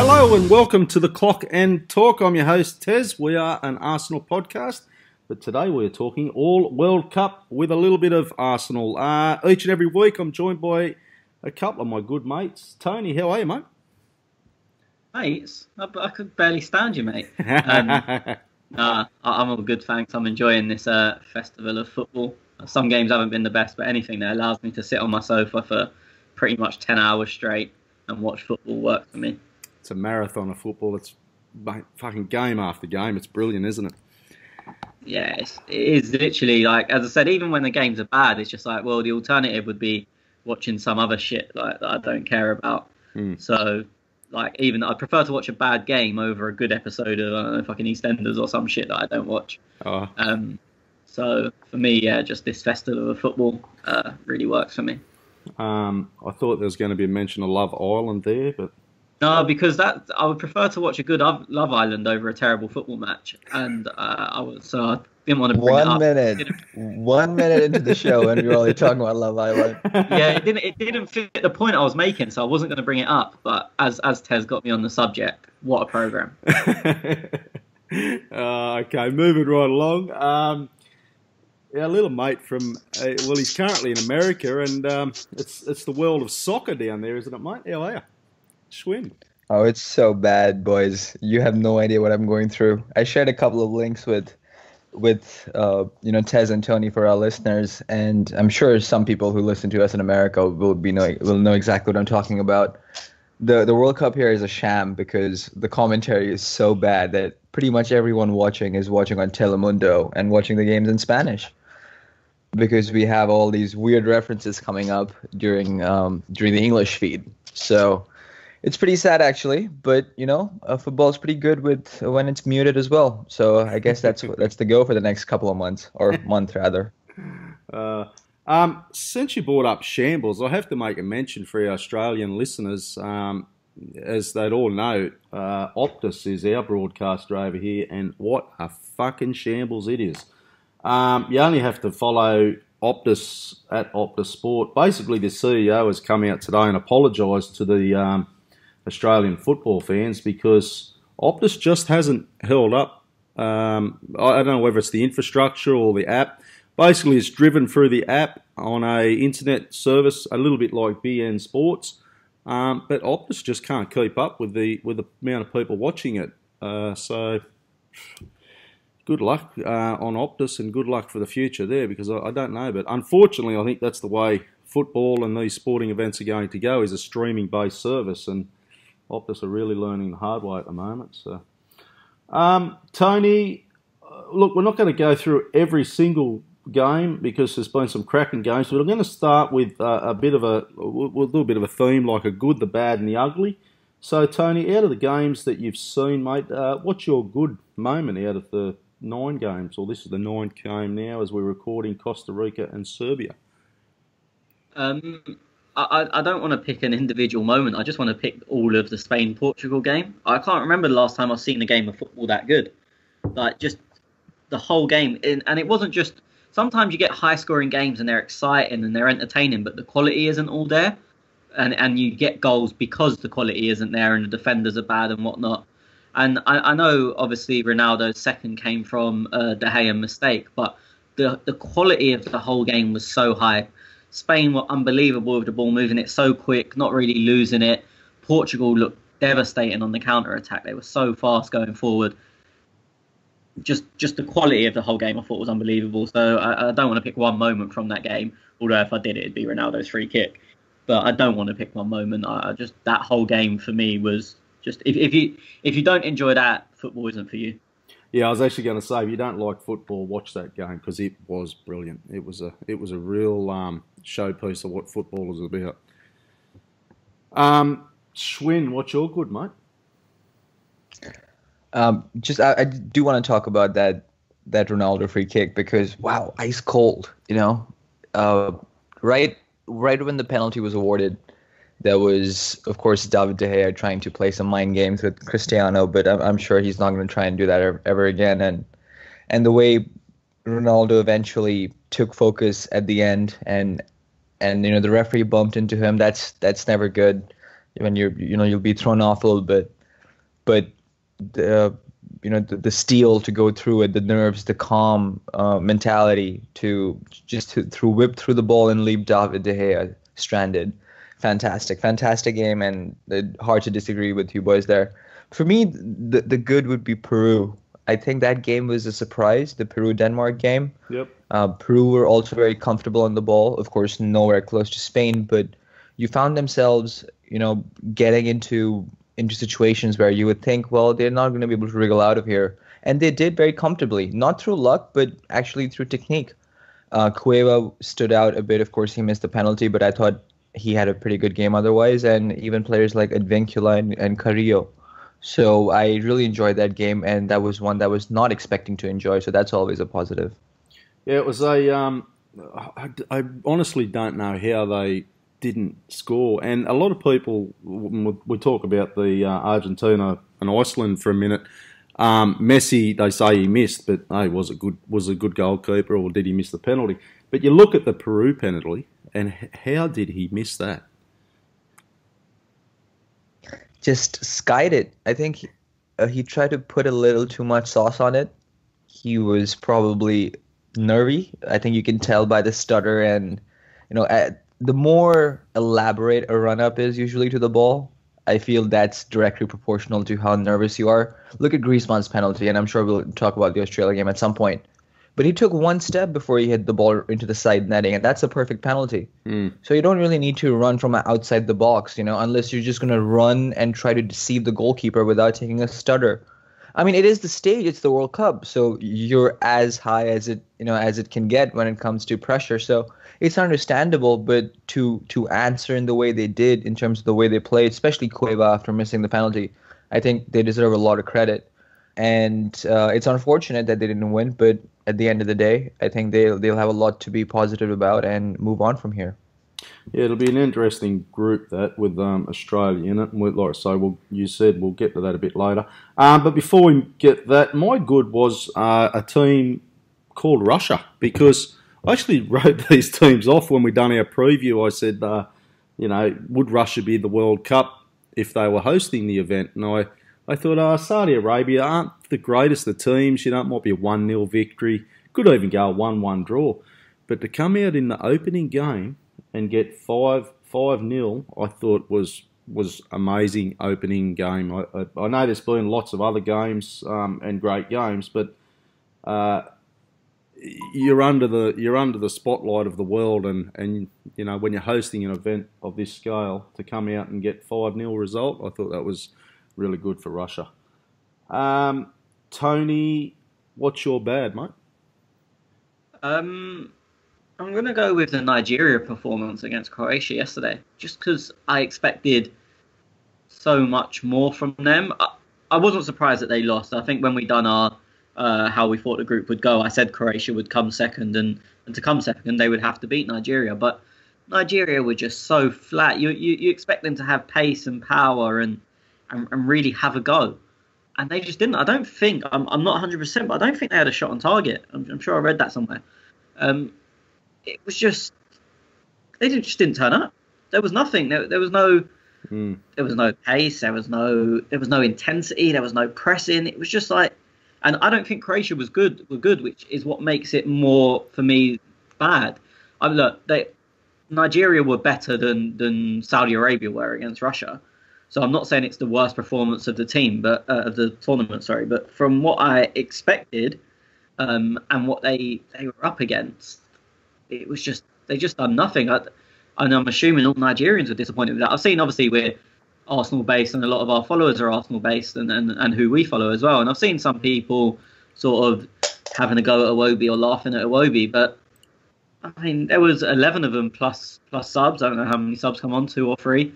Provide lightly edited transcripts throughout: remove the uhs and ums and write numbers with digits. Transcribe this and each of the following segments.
Hello and welcome to the Clock and Talk. I'm your host Tez. We are an Arsenal podcast, but today we're talking all World Cup with a little bit of Arsenal. Each and every week I'm joined by a couple of my good mates. Tony, how are you, mate? Mates? I could barely stand you, mate. I'm all good, thanks. I'm enjoying this festival of football. Some games haven't been the best, but anything that allows me to sit on my sofa for pretty much 10 hours straight and watch football works for me. It's a marathon of football. It's fucking game after game. It's brilliant, isn't it? Yeah, it is literally like, as I said, even when the games are bad, it's just like, well, the alternative would be watching some other shit like that I don't care about. So, like, even I prefer to watch a bad game over a good episode of, I don't know, fucking EastEnders or some shit that I don't watch. So for me, yeah, just this festival of football really works for me. I thought there was going to be a mention of Love Island there, but no, because I would prefer to watch a good Love Island over a terrible football match, and I didn't want to bring it up. 1 minute into the show, and you're already talking about Love Island. Yeah, it didn't fit the point I was making, so I wasn't going to bring it up. But as Tez got me on the subject, what a program! Okay, moving right along. Our little mate from he's currently in America, and it's the world of soccer down there, isn't it, mate? How are you? Schwinn. Oh, it's so bad, boys. You have no idea what I'm going through. I shared a couple of links with Tez and Tony for our listeners, and I'm sure some people who listen to us in America will know exactly what I'm talking about. The World Cup here is a sham because the commentary is so bad that pretty much everyone watching is watching on Telemundo and watching the games in Spanish, because we have all these weird references coming up during the English feed. So it's pretty sad, actually, but football is pretty good when it's muted as well. So I guess that's the go for the next couple of months, or month rather. Since you brought up shambles, I have to make a mention for our Australian listeners. As they'd all know, Optus is our broadcaster over here, and what a fucking shambles it is. You only have to follow Optus at Optus Sport. Basically, the CEO has come out today and apologised to the Australian football fans because Optus just hasn't held up. I don't know whether it's the infrastructure or the app. Basically, it's driven through the app on a internet service, a little bit like BN Sports, but Optus just can't keep up with the amount of people watching it. So good luck on Optus, and good luck for the future there, because I don't know, but unfortunately, I think that's the way football and these sporting events are going to go, is a streaming-based service, and Optus are really learning the hard way at the moment. So, Tony, look, we're not going to go through every single game because there's been some cracking games, but I'm going to start with we'll do a bit of a theme, like a good, the bad, and the ugly. So, Tony, out of the games that you've seen, mate, what's your good moment out of the 9 games? Or this is the 9th game now as we're recording, Costa Rica and Serbia. I don't want to pick an individual moment. I just want to pick all of the Spain-Portugal game. I can't remember the last time I've seen a game of football that good. Like, just the whole game. And it wasn't just... Sometimes you get high-scoring games and they're exciting and they're entertaining, but the quality isn't all there. And you get goals because the quality isn't there and the defenders are bad and whatnot. And I know, obviously, Ronaldo's second came from De Gea mistake, but the quality of the whole game was so high. Spain were unbelievable with the ball, moving it so quick, not really losing it. Portugal looked devastating on the counter-attack. They were so fast going forward. Just the quality of the whole game I thought was unbelievable. So I don't want to pick one moment from that game, although if I did, it'd be Ronaldo's free kick. But I don't want to pick one moment. That whole game for me was just... If you don't enjoy that, football isn't for you. Yeah, I was actually going to say, if you don't like football, watch that game, because it was brilliant. It was a real showpiece of what football is about. Schwinn, what's your good, mate? I do want to talk about that Ronaldo free kick, because wow, ice cold. Right when the penalty was awarded, there was, of course, David De Gea trying to play some mind games with Cristiano, but I'm sure he's not going to try and do that ever again. And the way Ronaldo eventually took focus at the end, and the referee bumped into him. That's never good. When you'll be thrown off a little bit. but the the steel to go through it, the nerves, the calm mentality to whip through the ball and leave David De Gea stranded. Fantastic game, and hard to disagree with you boys there. For me, the good would be Peru. I think that game was a surprise, the Peru-Denmark game. Yep. Peru were also very comfortable on the ball. Of course, nowhere close to Spain, but you found themselves, getting into situations where you would think, well, they're not going to be able to wriggle out of here. And they did very comfortably, not through luck, but actually through technique. Cueva stood out a bit. Of course, he missed the penalty, but I thought he had a pretty good game otherwise, and even players like Advincula and Carrillo. So I really enjoyed that game, and that was one that I was not expecting to enjoy, so that's always a positive. Yeah, it was I honestly don't know how they didn't score. And a lot of people, we talk about the Argentina and Iceland for a minute. Messi, they say he missed, but hey, was a good goalkeeper, or did he miss the penalty? But you look at the Peru penalty, and how did he miss that? Just skied it. I think he tried to put a little too much sauce on it. He was probably nervy. I think you can tell by the stutter, and the more elaborate a run-up is usually to the ball, I feel that's directly proportional to how nervous you are. Look at Griezmann's penalty, and I'm sure we'll talk about the Australia game at some point. But he took one step before he hit the ball into the side netting, and that's a perfect penalty. So you don't really need to run from outside the box, unless you're just going to run and try to deceive the goalkeeper without taking a stutter. I mean, it is the stage, it's the World Cup, so you're as high as it can get when it comes to pressure. So it's understandable, but to answer in the way they did, in terms of the way they played, especially Cueva after missing the penalty, I think they deserve a lot of credit. And it's unfortunate that they didn't win, but at the end of the day, I think they'll have a lot to be positive about and move on from here. Yeah, it'll be an interesting group, that, with Australia in it. And like I say, you said we'll get to that a bit later. But before we get that, my good was a team called Russia, because I actually wrote these teams off when we done our preview. I said, would Russia be the World Cup if they were hosting the event? And I thought, Saudi Arabia aren't the greatest of teams. It might be a 1-0 victory. Could even go a 1-1 draw. But to come out in the opening game and get 5-0, I thought was amazing opening game. I know there's been lots of other games and great games, but you're under the spotlight of the world, and when you're hosting an event of this scale, to come out and get 5-0 result, I thought that was really good for Russia. Tony, what's your bad, mate? I'm going to go with the Nigeria performance against Croatia yesterday, just because I expected so much more from them. I wasn't surprised that they lost. I think when we done our how we thought the group would go, I said Croatia would come second, and to come second, they would have to beat Nigeria. But Nigeria were just so flat. You expect them to have pace and power and really have a go. And they just didn't. I don't think, I'm not 100%, but I don't think they had a shot on target. I'm sure I read that somewhere. It was just, they just didn't turn up. There was nothing. There was no pace. There was no intensity. There was no pressing. It was just like, and I don't think Croatia were good, which is what makes it more, for me, bad. Nigeria were better than Saudi Arabia were against Russia. So I'm not saying it's the worst performance of the team, but of the tournament, sorry. But from what I expected, and what they were up against, it was just, they just done nothing. And I'm assuming all Nigerians were disappointed with that. I've seen, obviously, we're Arsenal based, and a lot of our followers are Arsenal based, and who we follow as well. And I've seen some people sort of having a go at Iwobi or laughing at Iwobi, but I mean, there was 11 of them plus subs. I don't know how many subs come on, 2 or 3,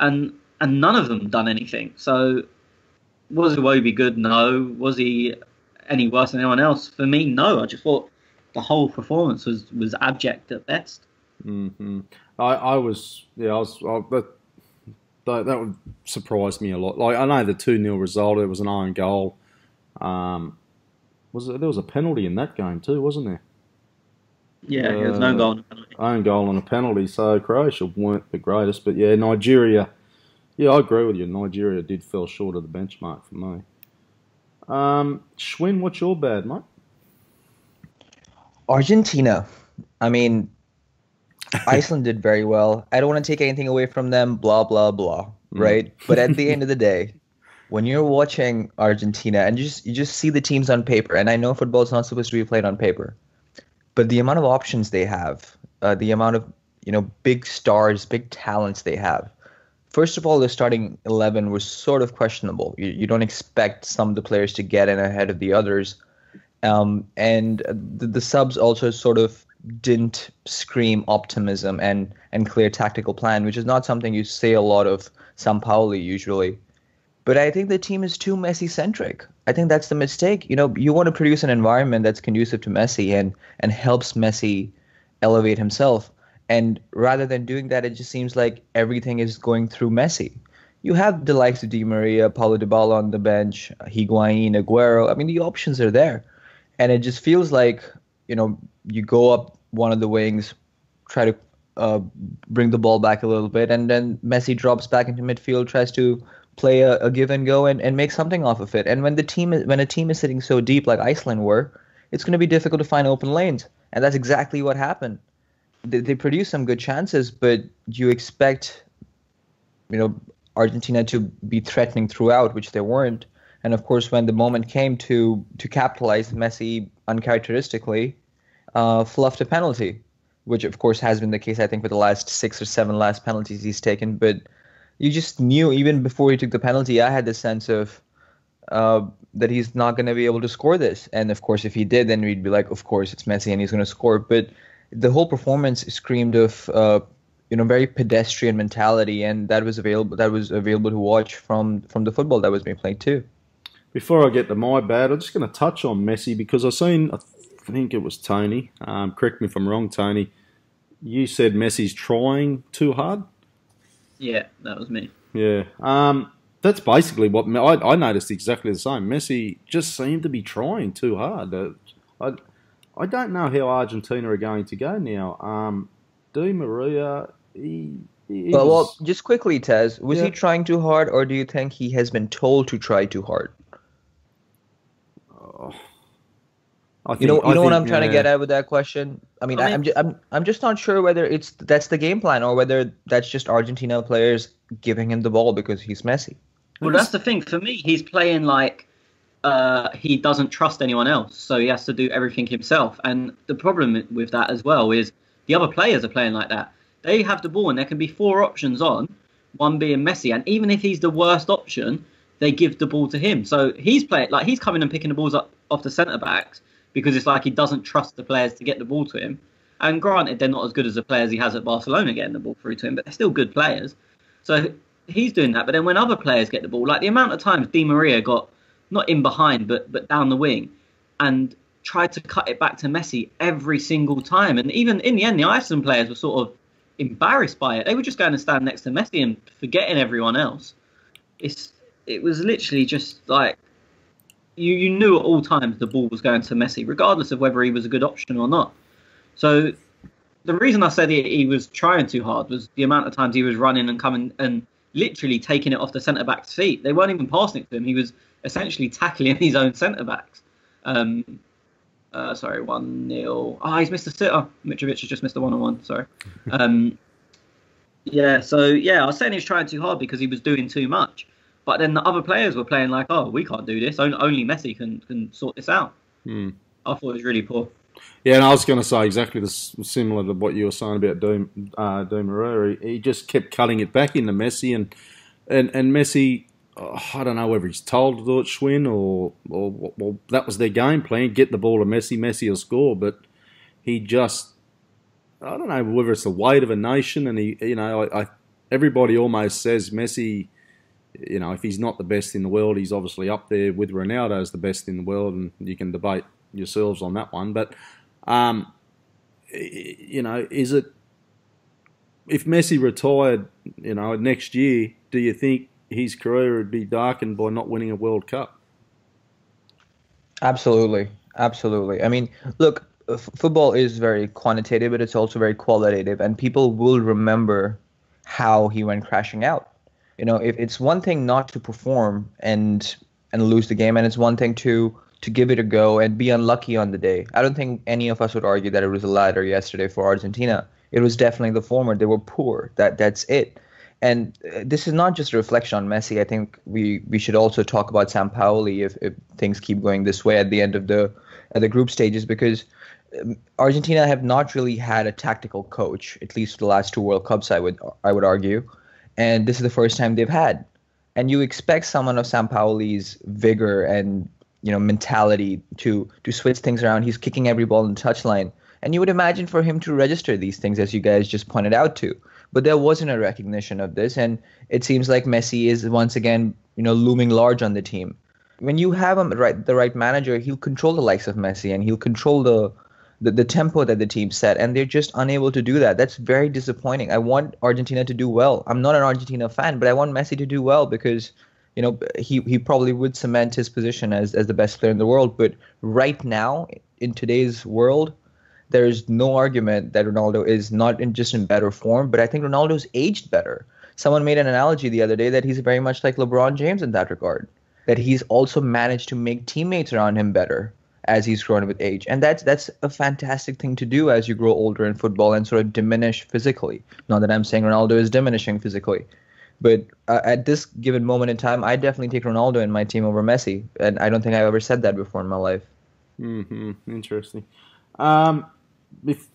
and none of them done anything. So was Iwobi good? No. Was he any worse than anyone else? For me, no. I just thought the whole performance was abject at best. Mm-hmm. That would surprise me a lot. Like, I know the 2-0 result, it was an own goal. There was a penalty in that game too, wasn't there? Yeah, there was no goal and a penalty. Own goal and a penalty. So Croatia weren't the greatest, but yeah, Nigeria Yeah, I agree with you. Nigeria did fell short of the benchmark for me. Schwinn, what's your bad, mate? Argentina. I mean, Iceland did very well. I don't want to take anything away from them, blah, blah, blah, right? But at the end of the day, when you're watching Argentina and you just see the teams on paper, and I know football is not supposed to be played on paper, but the amount of options they have, the amount of big stars, big talents they have. First of all, the starting 11 was sort of questionable. You don't expect some of the players to get in ahead of the others. And the subs also sort of didn't scream optimism and clear tactical plan, which is not something you say a lot of Sampaoli usually. But I think the team is too Messi-centric. I think that's the mistake. You want to produce an environment that's conducive to Messi and helps Messi elevate himself. And rather than doing that, it just seems like everything is going through Messi. You have the likes of Di Maria, Paulo Dybala on the bench, Higuain, Aguero. I mean, the options are there. And it just feels like, you go up one of the wings, try to bring the ball back a little bit, and then Messi drops back into midfield, tries to play a give and go and make something off of it. And when a team is sitting so deep like Iceland were, it's going to be difficult to find open lanes. And that's exactly what happened. They produce some good chances, but you expect, Argentina to be threatening throughout, which they weren't. And of course, when the moment came to capitalize, Messi uncharacteristically fluffed a penalty, which of course has been the case, I think, for the last 6 or 7 last penalties he's taken. But you just knew even before he took the penalty, I had the sense of that he's not going to be able to score this. And of course, if he did, then we'd be like, of course, it's Messi and he's going to score. But the whole performance screamed of very pedestrian mentality, and that was available to watch from the football that was being played too. Before I get to my bad, I'm just going to touch on Messi because I think it was Tony. Correct me if I'm wrong, Tony. You said Messi's trying too hard. Yeah, that was me. Yeah. That's basically what I noticed. Exactly the same. Messi just seemed to be trying too hard. I don't know how Argentina are going to go now. Di Maria, well, just quickly, Tez, was he trying too hard, or do you think he has been told to try too hard? You know what I'm trying to get at with that question? I mean, I'm just not sure whether that's the game plan or whether that's just Argentina players giving him the ball because he's Messi. Well, that's the thing. For me, he's playing like he doesn't trust anyone else, so he has to do everything himself. And the problem with that as well is the other players are playing like that. They have the ball and there can be 4 options on, one being Messi. And even if he's the worst option, they give the ball to him. So he's coming and picking the balls up off the centre-backs because it's like he doesn't trust the players to get the ball to him. And granted, they're not as good as the players he has at Barcelona getting the ball through to him, but they're still good players. So he's doing that. But then when other players get the ball, like the amount of times Di Maria got not in behind, but down the wing and tried to cut it back to Messi every single time. And even in the end, the Iceland players were sort of embarrassed by it. They were just going to stand next to Messi and forgetting everyone else. It was literally just like you knew at all times the ball was going to Messi, regardless of whether he was a good option or not. So the reason I said he was trying too hard was the amount of times he was running and coming and literally taking it off the centre-back's feet. They weren't even passing it to him. He was essentially tackling his own centre-backs. Sorry, 1-0. Oh, he's missed a sitter. Mitrovic has just missed a 1-on-1. Sorry. I was saying he was trying too hard because he was doing too much. But then the other players were playing like, oh, we can't do this. Only Messi can sort this out. I thought it was really poor. Yeah, and I was going to say exactly similar to what you were saying about Di Maria. He just kept cutting it back into Messi, and Messi, I don't know whether he's told to do it, Schwinn, or that was their game plan, get the ball to Messi, Messi will score. But he just, I don't know whether it's the weight of a nation, and everybody almost says Messi, if he's not the best in the world, he's obviously up there with Ronaldo as the best in the world, and you can debate yourselves on that one. But, is it, if Messi retired, next year, do you think his career would be darkened by not winning a World Cup? Absolutely. Absolutely. I mean, look, football is very quantitative, but it's also very qualitative, and people will remember how he went crashing out. If it's one thing not to perform and lose the game, and it's one thing to give it a go and be unlucky on the day. I don't think any of us would argue that it was a ladder yesterday for Argentina. It was definitely the former. They were poor. That's it. And this is not just a reflection on Messi. I think we should also talk about Sampaoli if things keep going this way at the end of the group stages, because Argentina have not really had a tactical coach, at least for the last two World Cups, I would argue. And this is the first time they've had. And you expect someone of Sampaoli's vigor and mentality to switch things around. He's kicking every ball in the touchline. And you would imagine for him to register these things, as you guys just pointed out to. But there wasn't a recognition of this. And it seems like Messi is once again, looming large on the team. When you have the right manager, he'll control the likes of Messi and he'll control the tempo that the team set. And they're just unable to do that. That's very disappointing. I want Argentina to do well. I'm not an Argentina fan, but I want Messi to do well because he probably would cement his position as the best player in the world. But right now, in today's world, there's no argument that Ronaldo is not just in better form, but I think Ronaldo's aged better. Someone made an analogy the other day that he's very much like LeBron James in that regard, that he's also managed to make teammates around him better as he's grown with age. And that's a fantastic thing to do as you grow older in football and sort of diminish physically. Not that I'm saying Ronaldo is diminishing physically. But at this given moment in time, I definitely take Ronaldo in my team over Messi. And I don't think I've ever said that before in my life. Interesting.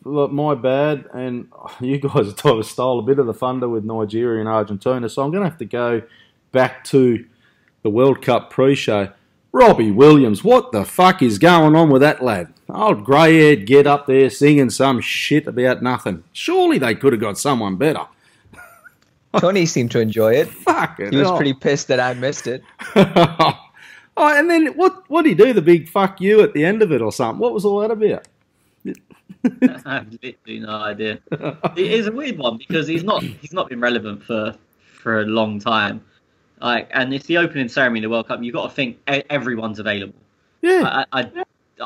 Look, my bad, and you guys have sort of stole a bit of the thunder with Nigeria and Argentina, so I'm going to have to go back to the World Cup pre-show. Robbie Williams, what the fuck is going on with that lad? Old grey-haired get up there singing some shit about nothing. Surely they could have got someone better. Tony seemed to enjoy it. Fucking he was pretty pissed that I missed it. And then what did he do, the big fuck you at the end of it or something? What was all that about? I have literally no idea. It is a weird one because he's not been relevant for a long time. And it's the opening ceremony of the World Cup. You've got to think everyone's available. Yeah. I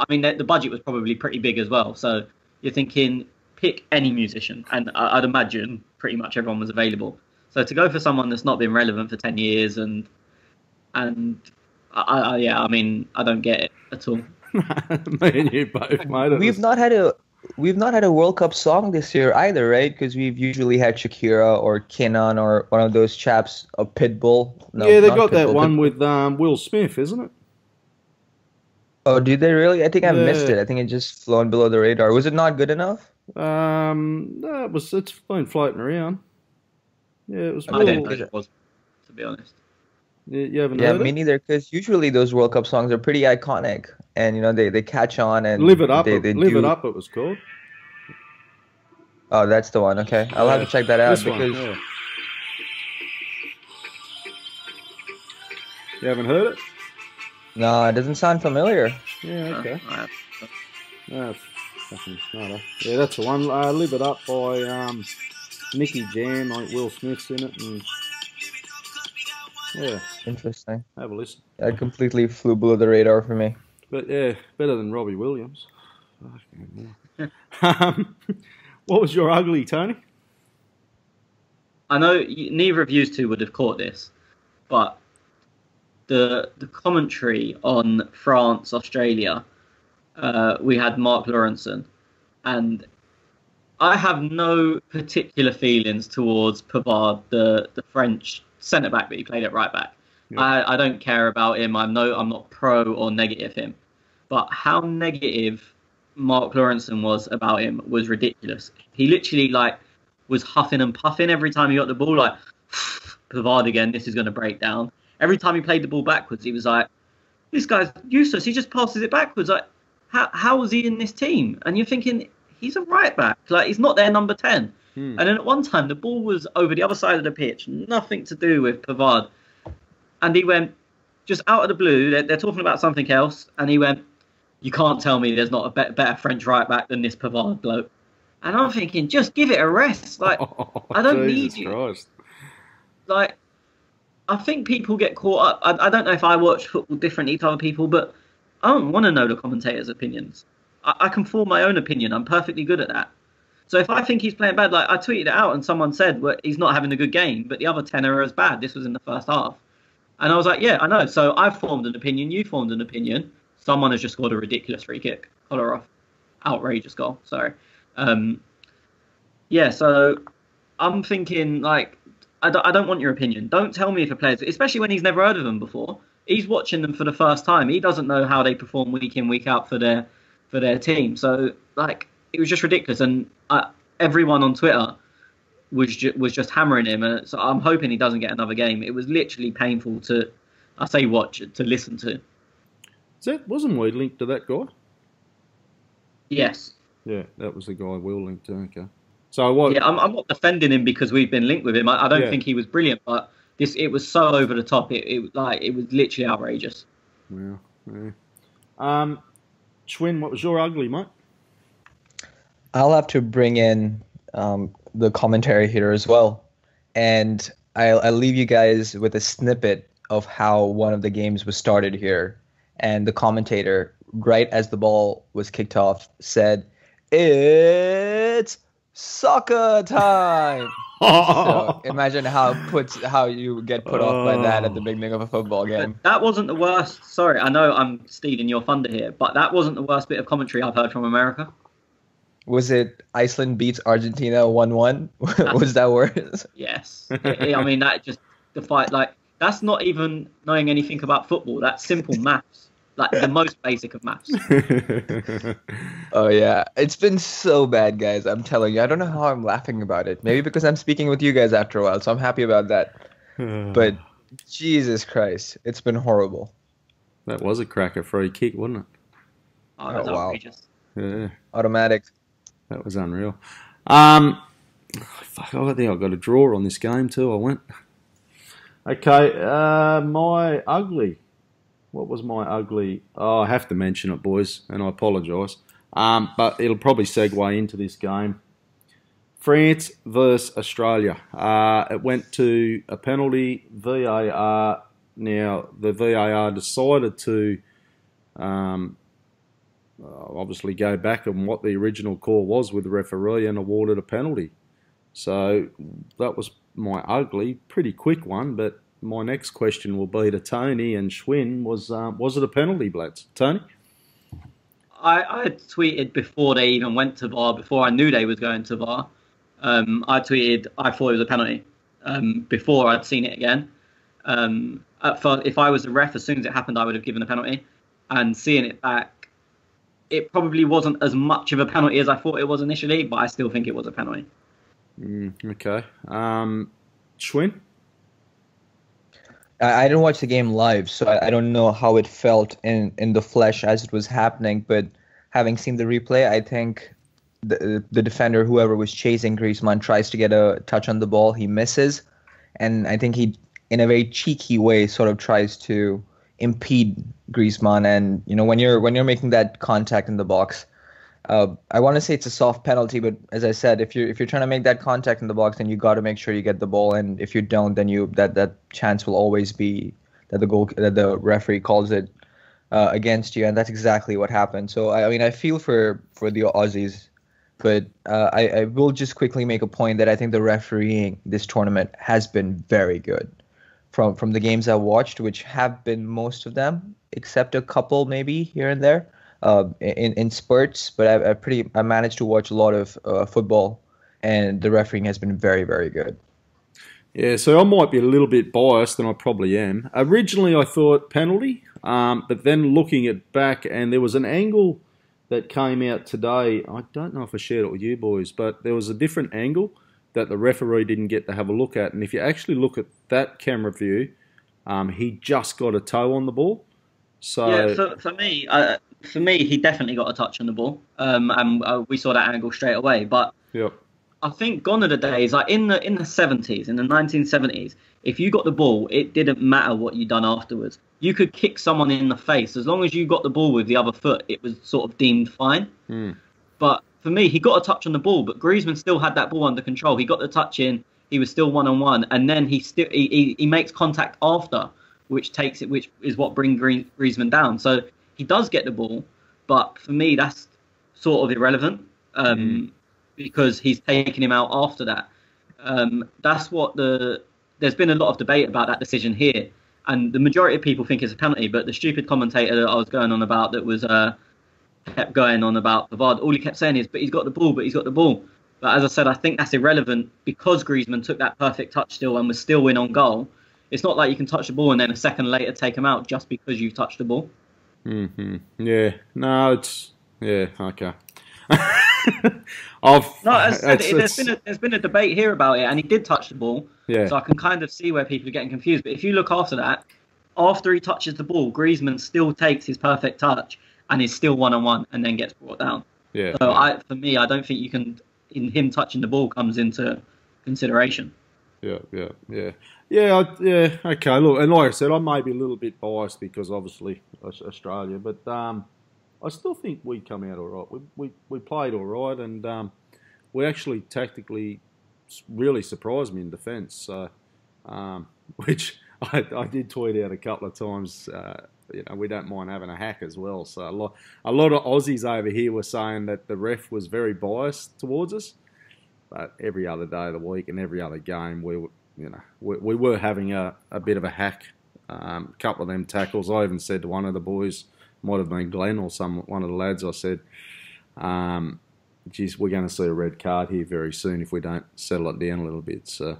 mean, the budget was probably pretty big as well. So you're thinking pick any musician, and I'd imagine pretty much everyone was available. So to go for someone that's not been relevant for 10 years I don't get it at all. Me and you both, mate. We've not had a World Cup song this year either, right? Because we've usually had Shakira or Kenan or one of those chaps, a Pitbull. No, yeah, they got Pitbull, that one with Will Smith, isn't it? Oh, did they really? I think I missed it. I think it just flown below the radar. Was it not good enough? No, it's been floating around. Yeah, it was. I didn't know it was, to be honest. You haven't heard it? Yeah, me neither. Because usually those World Cup songs are pretty iconic, and they catch on and Live It Up. They Live It Up. It was called. Oh, that's the one. Okay, I'll have to check that out because. One, yeah. You haven't heard it? No, it doesn't sound familiar. Yeah. Okay. That's fucking smarter. Yeah, that's the one. Live It Up by Nicky Jam. I think Will Smith's in it, and yeah, interesting. Have a listen. That completely flew below the radar for me. But yeah, better than Robbie Williams. What was your ugly, Tony? I know neither of you two would have caught this, but the commentary on France, Australia, we had Mark Lawrenson, and I have no particular feelings towards Pavard, the French centre back that he played at right back. Yep. I don't care about him. I'm not pro or negative him, but how negative Mark Lawrenson was about him was ridiculous. He literally was huffing and puffing every time he got the ball, like Pavard again. This is going to break down. Every time he played the ball backwards, he was like, "This guy's useless. He just passes it backwards." Like, how was he in this team? And you're thinking he's a right back. Like, he's not their number 10. And then at one time, the ball was over the other side of the pitch, nothing to do with Pavard. And he went, just out of the blue, they're talking about something else, and he went, "You can't tell me there's not a better French right back than this Pavard bloke." And I'm thinking, just give it a rest. Like, I don't need you. Christ. Like, I think people get caught up. I don't know if I watch football differently to other people, but I don't want to know the commentators' opinions. I can form my own opinion. I'm perfectly good at that. So if I think he's playing bad, like I tweeted it out and someone said, well, he's not having a good game, but the other 10 are as bad. This was in the first half. And I was like, yeah, I know. So I've formed an opinion. You formed an opinion. Someone has just scored a ridiculous free kick. Collar off. Outrageous goal. Sorry. Yeah, so I'm thinking, like, I don't want your opinion. Don't tell me if a player's, especially when he's never heard of them before. He's watching them for the first time. He doesn't know how they perform week in, week out for their team. So, like, it was just ridiculous. And everyone on Twitter was just hammering him. And so I'm hoping he doesn't get another game. It was literally painful to listen to. Wasn't we linked to that guy? Yes. Yeah, that was the guy Will linked to. Okay. So what? Yeah, I'm not defending him because we've been linked with him. I don't think he was brilliant, but it was so over the top. It was literally outrageous. Yeah. Schwinn, what was your ugly, mate? I'll have to bring in the commentary here as well, and I'll leave you guys with a snippet of how one of the games was started here. And the commentator, right as the ball was kicked off, said, "It's soccer time." So imagine how you get put off by that at the beginning of a football game. But that wasn't the worst. Sorry, I know I'm stealing your thunder here, but that wasn't the worst bit of commentary I've heard from America. Was it Iceland beats Argentina 1-1? Was that worse? Yes. I mean, that just defied, like, that's not even knowing anything about football. That's simple maths. Like, the most basic of maths. Oh, yeah. It's been so bad, guys. I'm telling you. I don't know how I'm laughing about it. Maybe because I'm speaking with you guys after a while, so I'm happy about that. But Jesus Christ, it's been horrible. That was a cracker free kick, wasn't it? Oh, that's outrageous. Yeah. Automatic. That was unreal. I think I've got a draw on this game too. I went. Okay, my ugly. What was my ugly? Oh, I have to mention it, boys, and I apologise. But it'll probably segue into this game. France versus Australia. It went to a penalty, VAR. Now, the VAR decided to obviously go back on what the original call was with the referee and awarded a penalty. So that was my ugly, pretty quick one, but my next question will be to Tony and Schwinn. Was it a penalty, Blats? Tony? I tweeted before they even went to VAR, before I knew they was going to VAR. I tweeted I thought it was a penalty before I'd seen it again. At first, if I was the ref, as soon as it happened, I would have given a penalty. And seeing it back, it probably wasn't as much of a penalty as I thought it was initially, but I still think it was a penalty. Okay. Schwinn? I didn't watch the game live, so I don't know how it felt in the flesh as it was happening. But having seen the replay, I think the defender, whoever was chasing Griezmann, tries to get a touch on the ball. He misses. And I think he, in a very cheeky way, sort of tries to impede Griezmann. And, you know, when you're making that contact in the box, I want to say it's a soft penalty, but as I said, if you're trying to make that contact in the box, then you got to make sure you get the ball, and if you don't, then that chance will always be that the referee calls it against you, and that's exactly what happened. So I mean, I feel for the Aussies, but I will just quickly make a point that I think the refereeing this tournament has been very good. From the games I watched, which have been most of them, except a couple maybe here and there. In spurts, but I managed to watch a lot of football, and the refereeing has been very, very good. Yeah, so I might be a little bit biased, and I probably am. Originally, I thought penalty, but then looking it back, and there was an angle that came out today. I don't know if I shared it with you boys, but there was a different angle that the referee didn't get to have a look at, and if you actually look at that camera view, he just got a toe on the ball. So yeah, for me, he definitely got a touch on the ball, and we saw that angle straight away. But yep. I think gone are the days, like in the 70s, in the 1970s, if you got the ball, it didn't matter what you done afterwards. You could kick someone in the face as long as you got the ball with the other foot. It was sort of deemed fine. But for me, he got a touch on the ball, but Griezmann still had that ball under control. He got the touch in. He was still 1-on-1, and then he makes contact after, which is what brings Griezmann down. So he does get the ball, but for me, that's sort of irrelevant. because he's taken him out after that. That's what there's been a lot of debate about that decision here, and the majority of people think it's a penalty. But the stupid commentator that I was going on about that was kept going on about the VAR. All he kept saying is, "But he's got the ball, but he's got the ball." But as I said, I think that's irrelevant because Griezmann took that perfect touch still and was still in on goal. It's not like you can touch the ball and then a second later take him out just because you've touched the ball. Yeah. No, it's okay. There's been a debate here about it, and he did touch the ball. Yeah. So I can kind of see where people are getting confused. But if you look after that, after he touches the ball, Griezmann still takes his perfect touch and is still 1-on-1 and then gets brought down. Yeah. So for me, I don't think you can. In him touching the ball comes into consideration. Yeah. Okay, look, and like I said, I may be a little bit biased because obviously Australia, but I still think we come out all right. We played all right, and we actually tactically really surprised me in defence. So, which I did tweet out a couple of times. We don't mind having a hack as well. So a lot of Aussies over here were saying that the ref was very biased towards us. But every other day of the week and every other game, we were having a bit of a hack. A couple of them tackles. I even said to one of the boys, might have been Glenn or one of the lads, I said, geez, we're going to see a red card here very soon if we don't settle it down a little bit. So,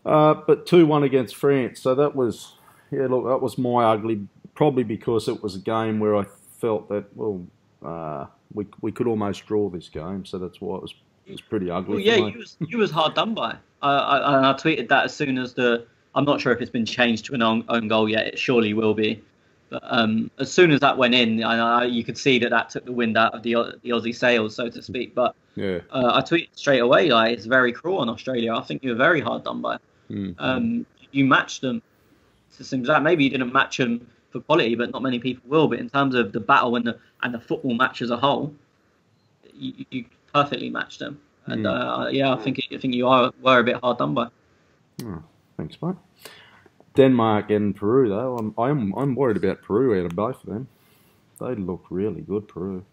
but 2-1 against France. So that was, that was my ugly, probably because it was a game where I felt that, we could almost draw this game. So that's why it was pretty ugly. Well, yeah, you was hard done by. I tweeted that as soon as I'm not sure if it's been changed to an own goal yet. It surely will be. But as soon as that went in, you could see that took the wind out of the Aussie sails, so to speak. But yeah, I tweeted straight away, it's very cruel on Australia. I think you were very hard done by. You matched them. It seems like maybe you didn't match them for quality, but not many people will. But in terms of the battle and the football match as a whole, you perfectly matched them. And I think you were a bit hard done by. Oh, thanks, mate. Denmark and Peru, though, I'm worried about Peru out of both of them. They look really good, Peru.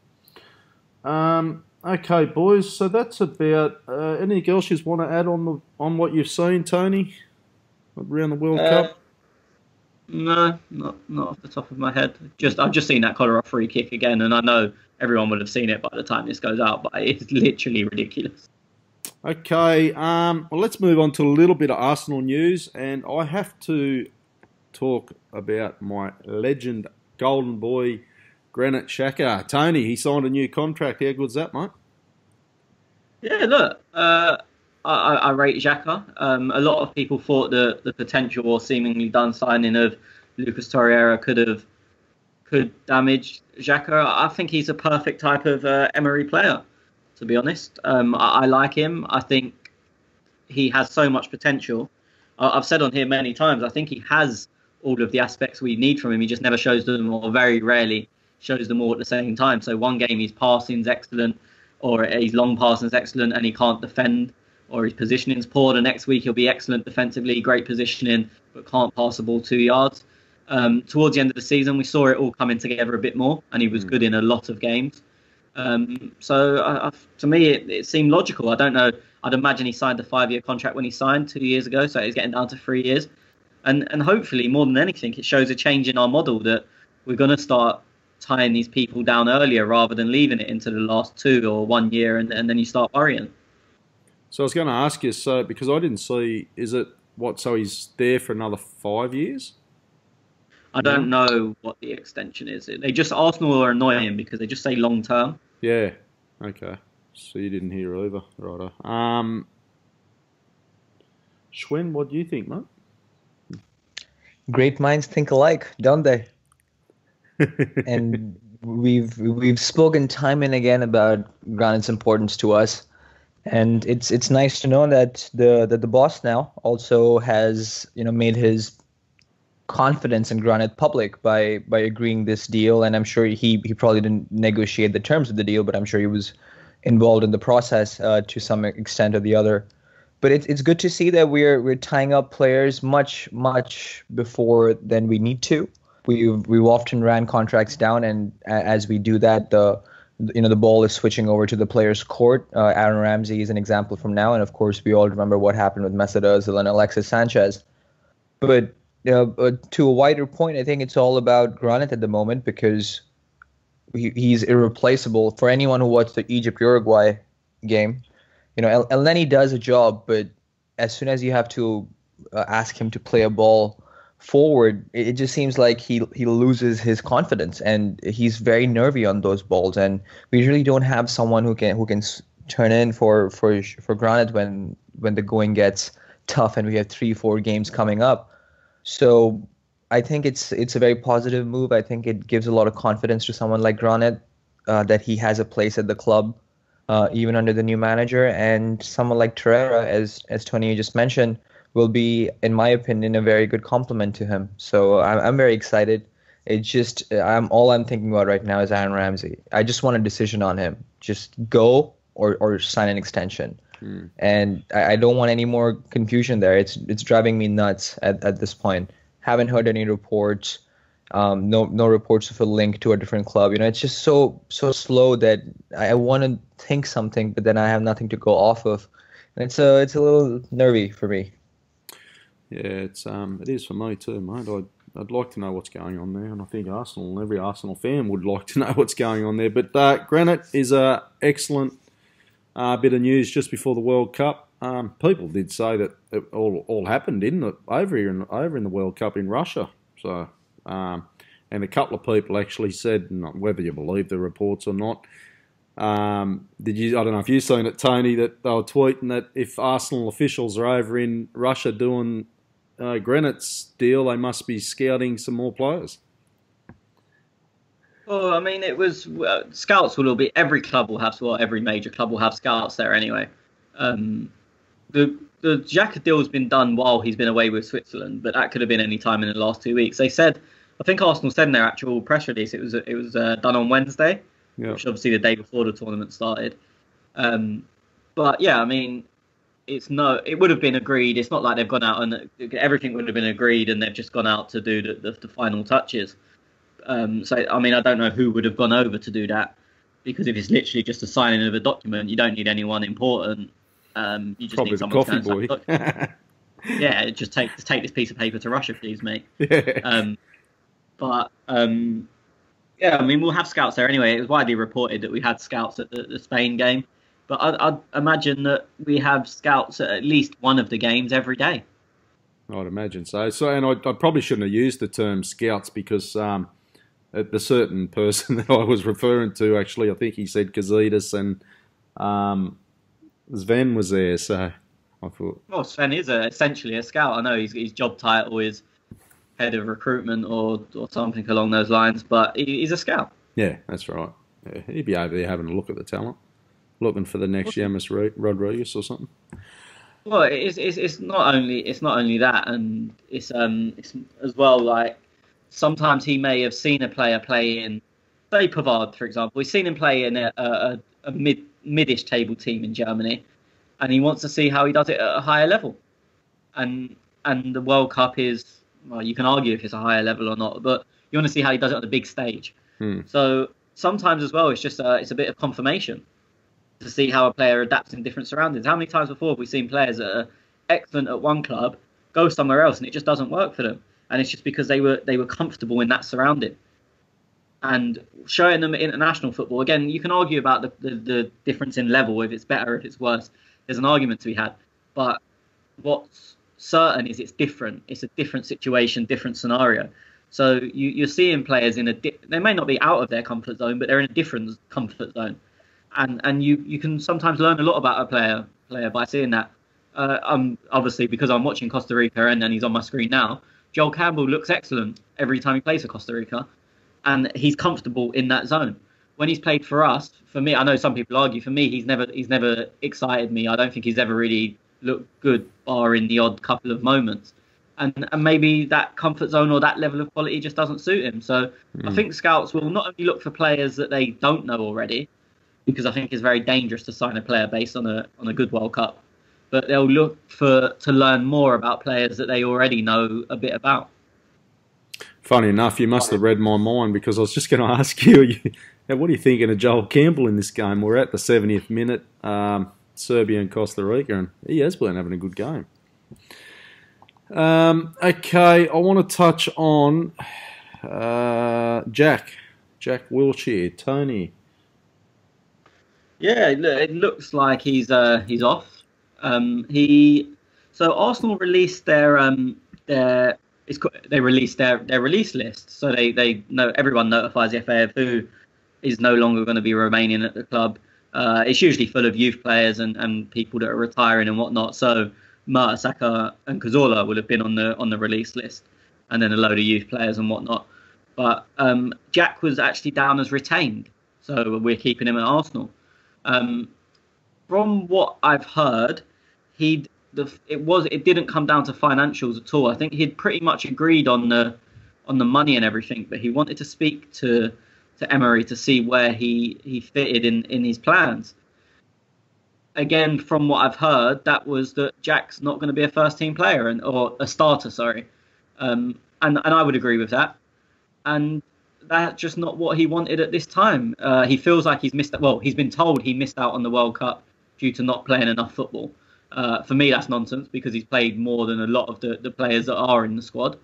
Okay, boys. So that's about. Anything else you want to add on what you've seen, Tony, around the World Cup? No, not off the top of my head. I've just seen that Kolarov free kick again, and I know everyone would have seen it by the time this goes out, but it's literally ridiculous. Okay, well, let's move on to a little bit of Arsenal news, and I have to talk about my legend, golden boy, Granit Xhaka. Tony, he signed a new contract. How good's that, mate? Yeah, look, I rate Xhaka. A lot of people thought the potential or seemingly done signing of Lucas Torreira could damage Xhaka. I think he's a perfect type of Emery player, to be honest. I like him. I think he has so much potential. I've said on here many times, I think he has all of the aspects we need from him. He just never shows them, or very rarely shows them all at the same time. So one game his passing's excellent, or his long passing's excellent and he can't defend, or his positioning's poor. The next week he'll be excellent defensively, great positioning, but can't pass the ball 2 yards. Towards the end of the season, we saw it all coming together a bit more, and he was good in a lot of games. So to me, it seemed logical. I don't know. I'd imagine he signed a 5-year contract when he signed 2 years ago, so he's getting down to 3 years. And hopefully, more than anything, it shows a change in our model that we're going to start tying these people down earlier rather than leaving it into the last 2 or 1 year, and then you start worrying. So I was going to ask you, because I didn't see, is it so he's there for another 5 years? I don't know what the extension is. Arsenal are annoying because they just say long term. Yeah. Okay. So you didn't hear either, righto. Schwen, what do you think, mate? Great minds think alike, don't they? And we've spoken time and again about Granit's importance to us, and it's nice to know that the boss now also has made his confidence in Granit public by agreeing this deal. And I'm sure he probably didn't negotiate the terms of the deal, but I'm sure he was involved in the process to some extent or the other. But it's good to see that we're tying up players much before than we need to. We've often ran contracts down, and as we do that, the the ball is switching over to the player's court. Aaron Ramsey is an example from now, and of course we all remember what happened with Mesut Ozil and Alexis Sanchez. But to a wider point, I think it's all about Granit at the moment, because he's irreplaceable. For anyone who watched the Egypt-Uruguay game, El Neni does a job, but as soon as you have to ask him to play a ball forward, it just seems like he loses his confidence, and he's very nervy on those balls. And we really don't have someone who can turn in for Granit when the going gets tough and we have 3-4 games coming up. So I think it's a very positive move. I think it gives a lot of confidence to someone like Granit that he has a place at the club, even under the new manager. And someone like Torreira, as Tony just mentioned, will be, in my opinion, a very good compliment to him. So I'm very excited. It's just all I'm thinking about right now is Aaron Ramsey. I just want a decision on him. Just go or sign an extension. And I don't want any more confusion there. It's driving me nuts at this point. Haven't heard any reports. No reports of a link to a different club. It's just so slow that I want to think something, but then I have nothing to go off of. And it's a little nervy for me. Yeah, it is for me too, mate. I'd like to know what's going on there, and I think every Arsenal fan would like to know what's going on there. But Granit is a excellent bit of news just before the World Cup. People did say that it all happened, didn't it, over in the World Cup in Russia? So, and a couple of people actually said, whether you believe the reports or not. I don't know if you've seen it, Tony, that they were tweeting that if Arsenal officials are over in Russia doing Granit's deal, they must be scouting some more players. Well, I mean, it was scouts will all be. Every club will have, every major club will have scouts there anyway. The Xhaka deal's been done while he's been away with Switzerland, but that could have been any time in the last 2 weeks. They said, I think Arsenal said in their actual press release, it was done on Wednesday, which obviously the day before the tournament started. But yeah, I mean, it would have been agreed. It's not like they've gone out and everything would have been agreed and they've just gone out to do the final touches. So, I mean, I don't know who would have gone over to do that, because if it's literally just a signing of a document, you don't need anyone important. You just probably need someone the coffee boy. Yeah, just take this piece of paper to Russia, please, mate. Yeah. Yeah, I mean, we'll have scouts there anyway. It was widely reported that we had scouts at the Spain game. But I'd imagine that we have scouts at least one of the games every day. I'd imagine so. And I probably shouldn't have used the term scouts, because the certain person that I was referring to, actually, I think he said Gazidis, and Sven was there. So I thought... Well, Sven is essentially a scout. I know his job title is head of recruitment or something along those lines, but he's a scout. Yeah, that's right. Yeah, he'd be over there having a look at the talent, looking for the next James Rodriguez or something. Well, it's not only that, and it's as well, like, sometimes he may have seen a player play in, say, Pavard, for example. He's seen him play in a midish table team in Germany, and he wants to see how he does it at a higher level. And the World Cup is, well, you can argue if it's a higher level or not, but you want to see how he does it on the big stage. So sometimes as well, it's just it's a bit of confirmation to see how a player adapts in different surroundings. How many times before have we seen players that are excellent at one club go somewhere else and it just doesn't work for them? And it's just because they were comfortable in that surrounding. And showing them international football, again, you can argue about the difference in level, if it's better, if it's worse. There's an argument to be had. But what's certain is it's different. It's a different situation, different scenario. So you're seeing players they may not be out of their comfort zone, but they're in a different comfort zone. And you can sometimes learn a lot about a player by seeing that. Obviously, because I'm watching Costa Rica and he's on my screen now, Joel Campbell looks excellent every time he plays for Costa Rica, and he's comfortable in that zone. When he's played for us, for me, I know some people argue, for me, he's never excited me. I don't think he's ever really looked good, barring the odd couple of moments. And maybe that comfort zone or that level of quality just doesn't suit him. So I think scouts will not only look for players that they don't know already, because I think it's very dangerous to sign a player based on a good World Cup, but they'll look to learn more about players that they already know a bit about. Funny enough, you must have read my mind, because I was just going to ask you, Now, what are you thinking of Joel Campbell in this game? We're at the 70th minute, Serbia and Costa Rica, and he has been having a good game. Okay, I want to touch on Jack Wilshere, Tony. Yeah, it looks like he's off. So Arsenal released their released their release list. So they know, everyone notifies the FA of who is no longer going to be remaining at the club. It's usually full of youth players and people that are retiring and whatnot. So Mertesacker and Cazorla would have been on the release list, and then a load of youth players and whatnot. But Jack was actually down as retained, so we're keeping him at Arsenal. From what I've heard, it didn't come down to financials at all. I think he'd pretty much agreed on the money and everything, but he wanted to speak to Emery to see where he fitted in his plans. Again, from what I've heard, that was that Jack's not going to be a first team player or a starter, sorry. And I would agree with that. And that's just not what he wanted at this time. He feels like he's been told he missed out on the World Cup due to not playing enough football. For me, that's nonsense because he's played more than a lot of the players that are in the squad.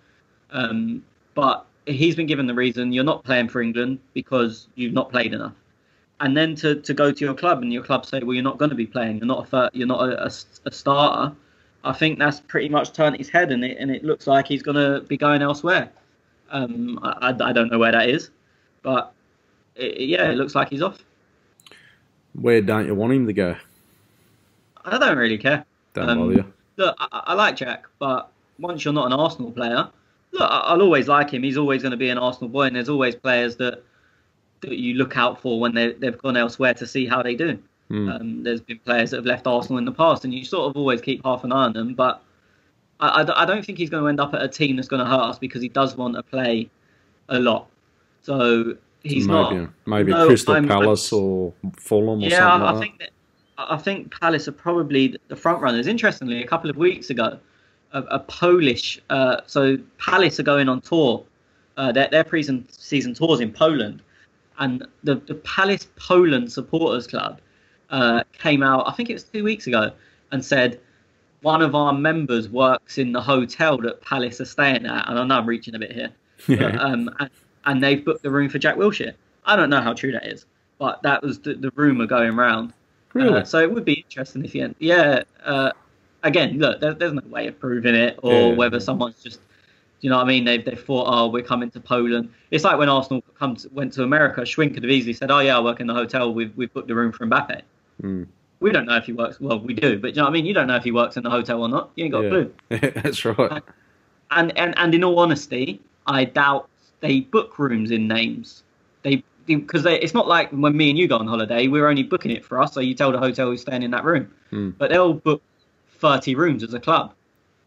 But he's been given the reason: you're not playing for England because you've not played enough. And then to go to your club and your club say, well, you're not going to be playing. You're not a starter. I think that's pretty much turned his head, and it looks like he's going to be going elsewhere. I don't know where that is, but it looks like he's off. Where don't you want him to go? I don't really care. Don't bother you. Look, I like Jack, but once you're not an Arsenal player, look, I'll always like him. He's always going to be an Arsenal boy, and there's always players that you look out for when they've gone elsewhere to see how they do. There's been players that have left Arsenal in the past, and you sort of always keep half an eye on them. But I don't think he's going to end up at a team that's going to hurt us because he does want to play a lot. So he's maybe Crystal Palace or Fulham or something like that. I think Palace are probably the front runners. Interestingly, a couple of weeks ago, a Polish. So Palace are going on tour. Their pre-season tours in Poland, and the Palace Poland Supporters Club came out. I think it was 2 weeks ago, and said one of our members works in the hotel that Palace are staying at. And I know I'm reaching a bit here, but, and they've booked the room for Jack Wilshere. I don't know how true that is, but that was the rumour going round. Really? So it would be interesting if you, again, look, there's no way of proving it, or whether someone's just, you know what I mean? They thought, oh, we're coming to Poland. It's like when Arsenal went to America. Schwinn could have easily said, oh yeah, I work in the hotel. We've booked the room for Mbappe. We don't know if he works. Well, we do, but you know what I mean? You don't know if he works in the hotel or not. You ain't got a clue. That's right. And in all honesty, I doubt they book rooms in names. Because it's not like when me and you go on holiday, we're only booking it for us. So you tell the hotel who's staying in that room. But they'll book 30 rooms as a club.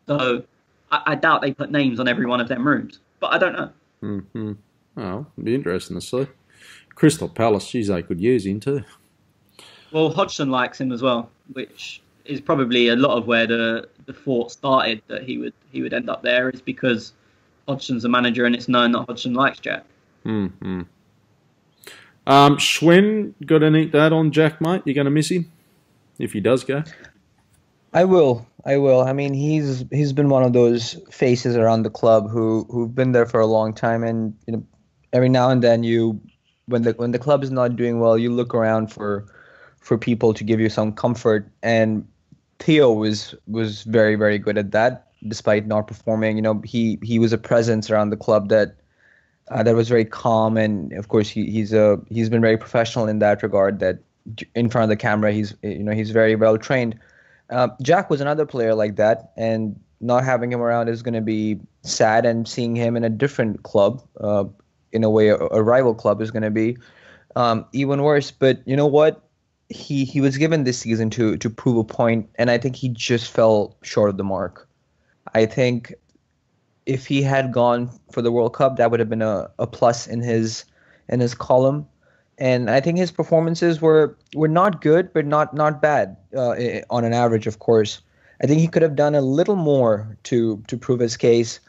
So I doubt they put names on every one of them rooms. But I don't know. Mm-hmm. Oh, it'd be interesting to see. Crystal Palace, geez, they could use him too. Well, Hodgson likes him as well, which is probably a lot of where the thought started that he would end up there, is because Hodgson's a manager and it's known that Hodgson likes Jack. Mm-hmm. Schwinn, got any that on Jack, mate? You going to miss him if he does go? I will. I mean, he's been one of those faces around the club who've been there for a long time, and you know, every now and then when the club is not doing well, you look around for people to give you some comfort, and Theo was very, very good at that, despite not performing. You know, he was a presence around the club that was very calm, and of course he's been very professional in that regard. That in front of the camera, he's very well trained. Jack was another player like that, and not having him around is going to be sad. And seeing him in a different club, in a way, a rival club, is going to be even worse. But you know what? He was given this season to prove a point, and I think he just fell short of the mark. I think if he had gone for the World Cup, that would have been a plus in his column. And I think his performances were not good, but not bad on an average, of course. I think he could have done a little more to prove his case.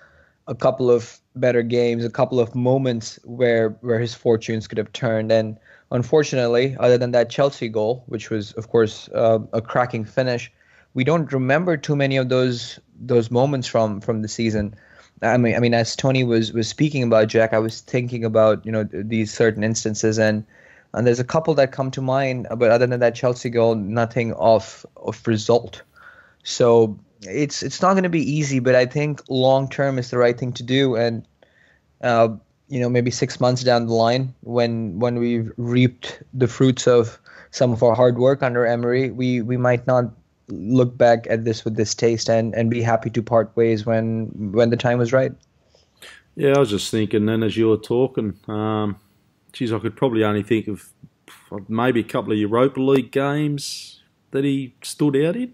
A couple of better games, a couple of moments where his fortunes could have turned. And unfortunately, other than that Chelsea goal, which was, of course, a cracking finish, we don't remember too many of those moments from the season. I mean, as Tony was speaking about, Jack, I was thinking about these certain instances, and there's a couple that come to mind. But other than that Chelsea goal, nothing of result. So it's not going to be easy, but I think long term is the right thing to do. And maybe 6 months down the line, when we've reaped the fruits of some of our hard work under Emery, we might not look back at this with distaste and be happy to part ways when the time was right. Yeah, I was just thinking then as you were talking, geez, I could probably only think of maybe a couple of Europa League games that he stood out in.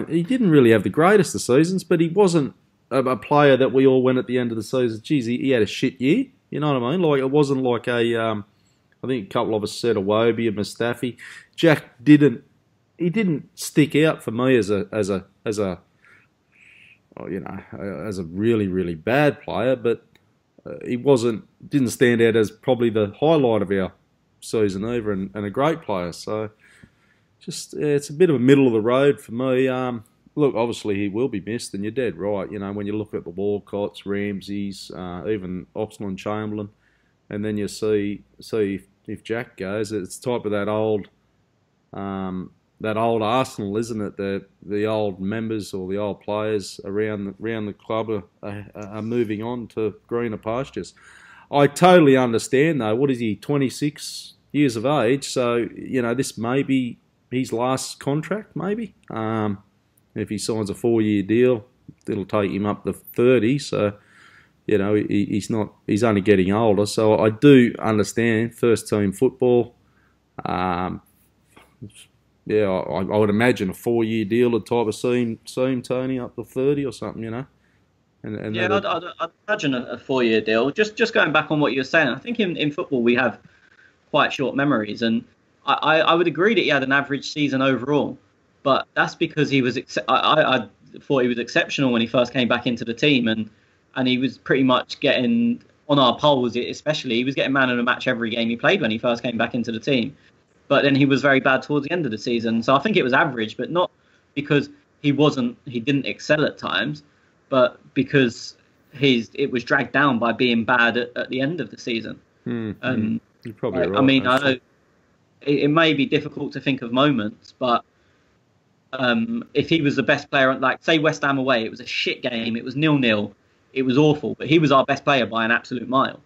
He didn't really have the greatest of seasons, but he wasn't a player that we all went at the end of the season, geez, he had a shit year. You know what I mean? Like, it wasn't like I think a couple of us said Iwobi and Mustafi. Jack didn't stick out for me as a really, really bad player, but he didn't stand out as probably the highlight of our season either, and a great player. So it's a bit of a middle of the road for me. Look, obviously he will be missed, and you're dead right. When you look at the Walcotts, Ramseys, even Oxlade-Chamberlain, and then you see if Jack goes, it's type of that old Arsenal, isn't it? The old members or the old players around the club are moving on to greener pastures. I totally understand though. What is he? 26 years of age. So this may be his last contract. Maybe if he signs a 4-year deal, it'll take him up to 30. So. He's only getting older, so I do understand first team football. I would imagine a 4-year deal would type of seem Tony up to 30 or something, And I'd imagine a 4-year deal. Just going back on what you were saying, I think in football we have quite short memories, and I would agree that he had an average season overall, but that's because he was. I thought he was exceptional when he first came back into the team, and he was pretty much getting, on our polls especially, he was getting man of the match every game he played when he first came back into the team. But then he was very bad towards the end of the season. So I think it was average, but not because he didn't excel at times, but because it was dragged down by being bad at the end of the season. You're probably right. I mean, I know it may be difficult to think of moments, but if he was the best player, like say West Ham away, it was a shit game, it was 0-0. It was awful, but he was our best player by an absolute mile.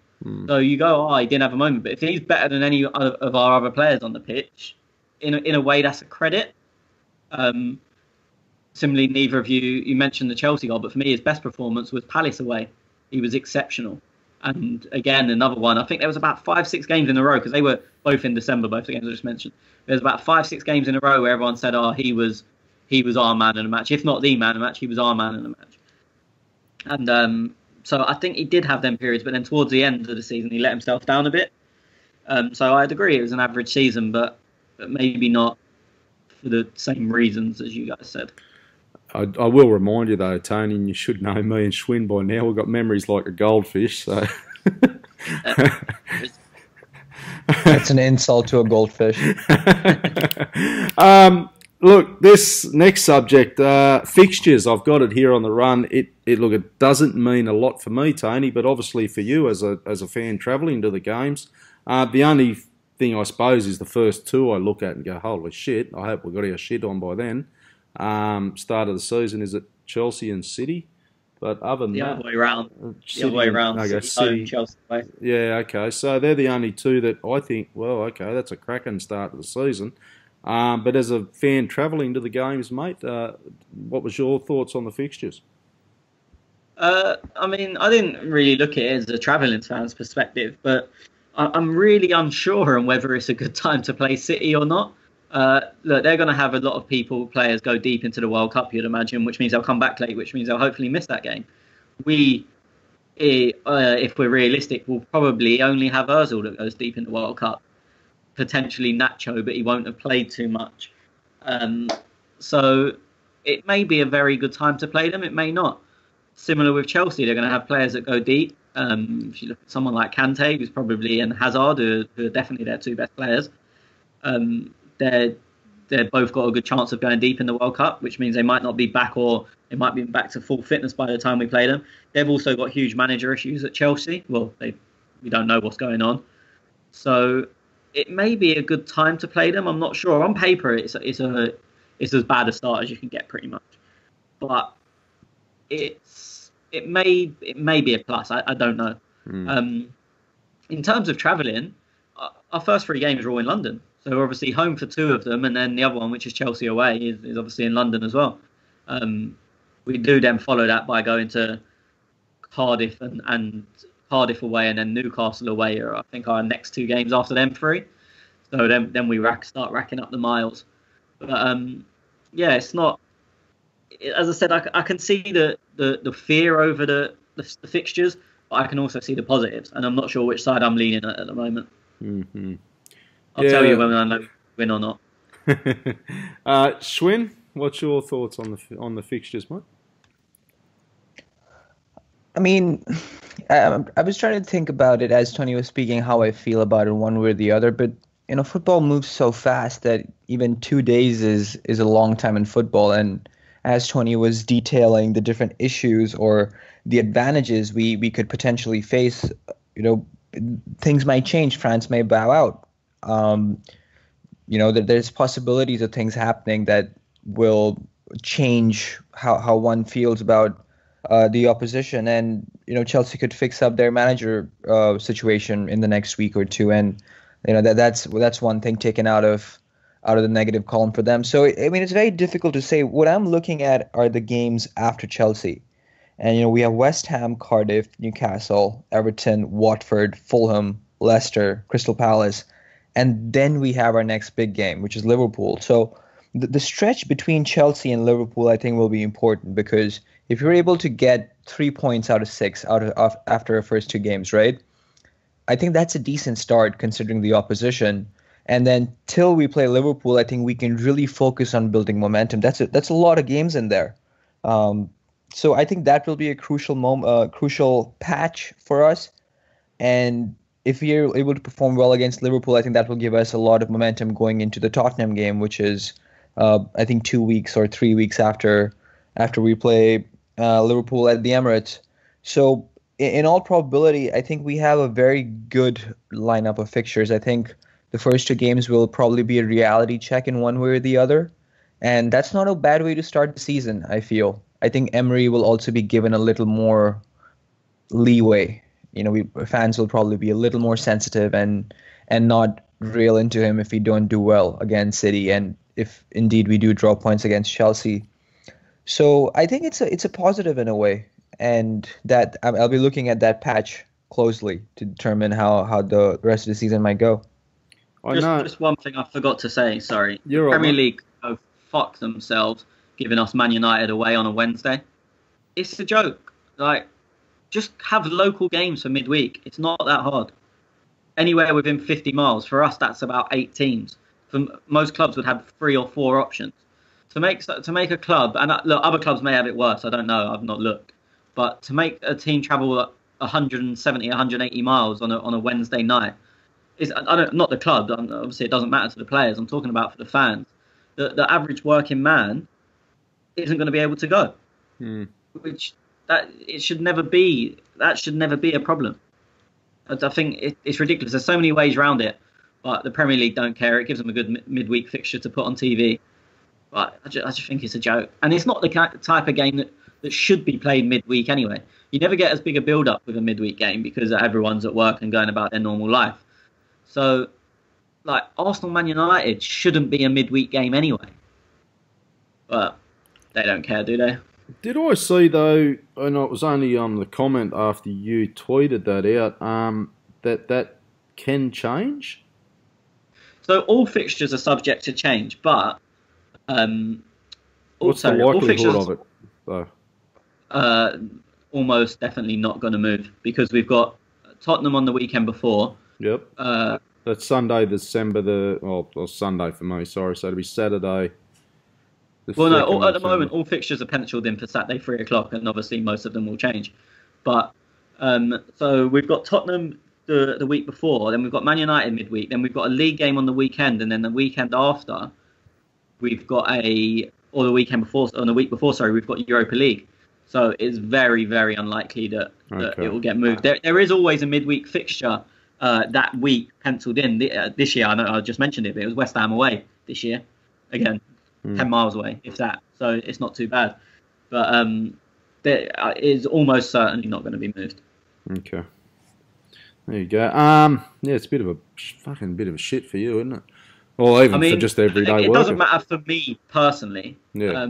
So you go, he didn't have a moment. But if he's better than any of our other players on the pitch, in a way, that's a credit. Similarly, neither of you mentioned the Chelsea goal, but for me, his best performance was Palace away. He was exceptional. And again, another one. I think there was about 5-6 games in a row, because they were both in December, both the games I just mentioned. There's about 5-6 games in a row where everyone said, he was our man in the match. If not the man in the match, he was our man in the match. And so I think he did have them periods, but then towards the end of the season, he let himself down a bit. So I'd agree it was an average season, but maybe not for the same reasons as you guys said. I will remind you, though, Tony, and you should know me and Schwinn by now, we've got memories like a goldfish. So That's an insult to a goldfish. Look, this next subject, fixtures, I've got it here on the run. It doesn't mean a lot for me, Tony, but obviously for you as a fan travelling to the games, the only thing I suppose is the first two I look at and go, holy shit, I hope we've got our shit on by then. Start of the season, is it Chelsea and City? But other than the that, other way around. City, the other way around. Okay, City, Chelsea. Yeah, okay. So they're the only two that I think, well, okay, that's a cracking start to the season. But as a fan travelling to the games, mate, what was your thoughts on the fixtures? I mean, I didn't really look at it as a travelling fan's perspective, but I'm really unsure on whether it's a good time to play City or not. Look, they're going to have a lot of players go deep into the World Cup, you'd imagine, which means they'll come back late, which means they'll hopefully miss that game. If we're realistic, we'll probably only have Ozil that goes deep in the World Cup. Potentially Nacho, but he won't have played too much. So it may be a very good time to play them. It may not. Similar with Chelsea, they're going to have players that go deep. If you look at someone like Kante, who's probably, and Hazard, who are definitely their two best players, they're both got a good chance of going deep in the World Cup, which means they might not be back, or they might be back to full fitness by the time we play them. They've also got huge manager issues at Chelsea. Well, we don't know what's going on, so it may be a good time to play them. I'm not sure. On paper, it's as bad a start as you can get, pretty much, but it may be a plus. I don't know. In terms of travelling, our first 3 games are all in London. So we're obviously home for 2 of them, and then the other one, which is Chelsea away, is obviously in London as well. We do then follow that by going to Cardiff and Cardiff away, and then Newcastle away are, I think, our next 2 games after them 3. So then we start racking up the miles. But yeah, it's not. As I said, I can see the fear over the fixtures, but I can also see the positives, and I'm not sure which side I'm leaning at the moment. Mm-hmm. I'll tell you when I know win or not. Schwinn, what's your thoughts on the fixtures, mate? I mean, I was trying to think about it as Tony was speaking, how I feel about it one way or the other. But football moves so fast that even 2 days is a long time in football. And as Tony was detailing the different issues or the advantages we could potentially face, things might change. France may bow out. There's possibilities of things happening that will change how one feels about the opposition, and Chelsea could fix up their manager situation in the next week or 2, and that's one thing taken out of the negative column for them. So I mean, it's very difficult to say. What I'm looking at are the games after Chelsea, and we have West Ham, Cardiff, Newcastle, Everton, Watford, Fulham, Leicester, Crystal Palace. And then we have our next big game, which is Liverpool. So the stretch between Chelsea and Liverpool, I think, will be important, because if you're able to get 3 points out of 6 after our first 2 games, right? I think that's a decent start considering the opposition. And then till we play Liverpool, I think we can really focus on building momentum. That's a lot of games in there. So I think that will be a crucial patch for us. And if we are able to perform well against Liverpool, I think that will give us a lot of momentum going into the Tottenham game, which is, I think, 2 weeks or 3 weeks after we play Liverpool at the Emirates. So in all probability, I think we have a very good lineup of fixtures. I think the first 2 games will probably be a reality check in one way or the other. And that's not a bad way to start the season, I feel. I think Emery will also be given a little more leeway. Fans will probably be a little more sensitive and not rail into him if we don't do well against City, and if indeed we do draw points against Chelsea. So I think it's a positive in a way, and that I'll be looking at that patch closely to determine how the rest of the season might go. Just one thing I forgot to say. Sorry, You're Premier right, League go fuck themselves, giving us Man United away on a Wednesday. It's a joke. Just have local games for midweek. It's not that hard. Anywhere within 50 miles. For us, that's about 8 teams. For most clubs would have 3 or 4 options. To make a club, and look, other clubs may have it worse. I don't know. I've not looked. But to make a team travel 170, 180 miles on a Wednesday night is not the club. Obviously, it doesn't matter to the players. I'm talking about for the fans. The average working man isn't going to be able to go, That should never be a problem. I think it's ridiculous. There's so many ways around it, but the Premier League don't care. It gives them a good midweek fixture to put on TV. But I just think it's a joke, and it's not the type of game that should be played midweek anyway. You never get as big a build-up with a midweek game because everyone's at work and going about their normal life. So, Arsenal Man United shouldn't be a midweek game anyway. But they don't care, do they? Did I see, though, and it was only on the comment after you tweeted that out, that can change? So all fixtures are subject to change, but what's the likelihood of it, though? Almost definitely not going to move, because we've got Tottenham on the weekend before. Yep. That's Sunday, December Sunday for me, sorry, so it'll be Saturday. At the moment, all fixtures are penciled in for Saturday, 3 o'clock, and obviously most of them will change. But So we've got Tottenham the week before, then we've got Man United midweek, then we've got a league game on the weekend, and then the weekend after we've got or the weekend before, on the week before, sorry, we've got Europa League. So it's very, very unlikely that it will get moved. There is always a midweek fixture that week penciled in. This year, I know I just mentioned it, but it was West Ham away this year. Again, 10 miles away, if that. So it's not too bad. But there is almost certainly not going to be moved. Okay. There you go. Yeah, it's a bit of a fucking bit of a shit for you, isn't it? Or even for just everyday it worker. Doesn't matter for me personally. Yeah.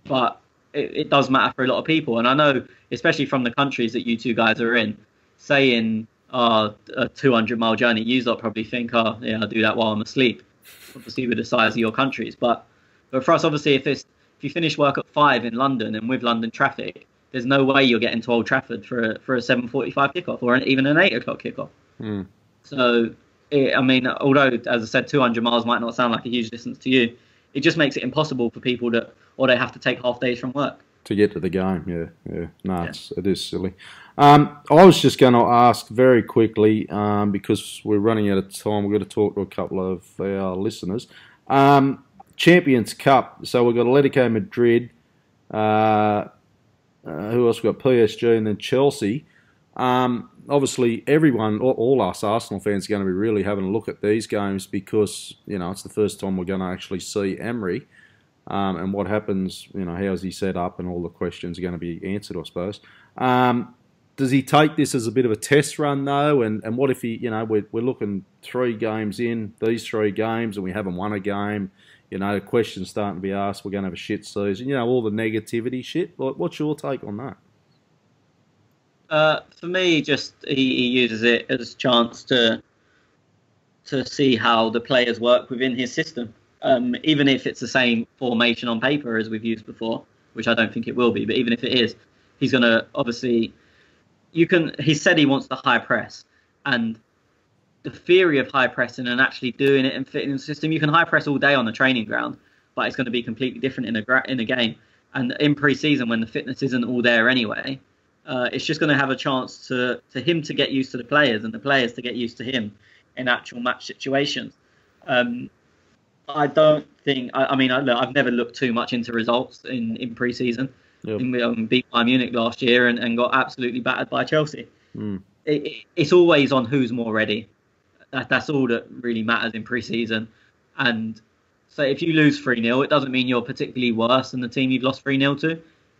But it does matter for a lot of people. And I know, especially from the countries that you two guys are in, saying a 200-mile journey, you lot probably think, oh, yeah, I'll do that while I'm asleep. Obviously, with the size of your countries. But for us, obviously, if you finish work at 5 in London and with London traffic, there's no way you're getting to Old Trafford for a 7:45 kickoff or even an 8 o'clock kickoff. So, although, as I said, 200 miles might not sound like a huge distance to you, it just makes it impossible for people or they have to take half days from work. To get to the game, yeah. No, it is silly. I was just going to ask very quickly, because we're running out of time, we've got to talk to a couple of our listeners. Champions Cup, so we've got Atletico Madrid, who else? We've got PSG and then Chelsea. Obviously, everyone, all us Arsenal fans, are going to be really having a look at these games because, it's the first time we're going to actually see Emery. And what happens, how's he set up and all the questions are going to be answered, I suppose. Does he take this as a bit of a test run, though? And what if we're looking 3 games in, these 3 games, and we haven't won a game? Questions starting to be asked, we're going to have a shit season. All the negativity shit. What's your take on that? For me, just he uses it as a chance to see how the players work within his system. Even if it's the same formation on paper as we've used before, which I don't think it will be, but even if it is, he's going to obviously... He said he wants the high press, and the theory of high pressing and actually doing it and fitting in the system, you can high press all day on the training ground, but it's going to be completely different in a game. And in pre-season, when the fitness isn't all there anyway, it's just going to have a chance to him to get used to the players and the players to get used to him in actual match situations. I don't think... I've never looked too much into results in pre-season. Yep. We beat Bayern Munich last year and got absolutely battered by Chelsea. It's always on who's more ready. That's all that really matters in pre-season. And so if you lose 3-0, it doesn't mean you're particularly worse than the team you've lost 3-0 to.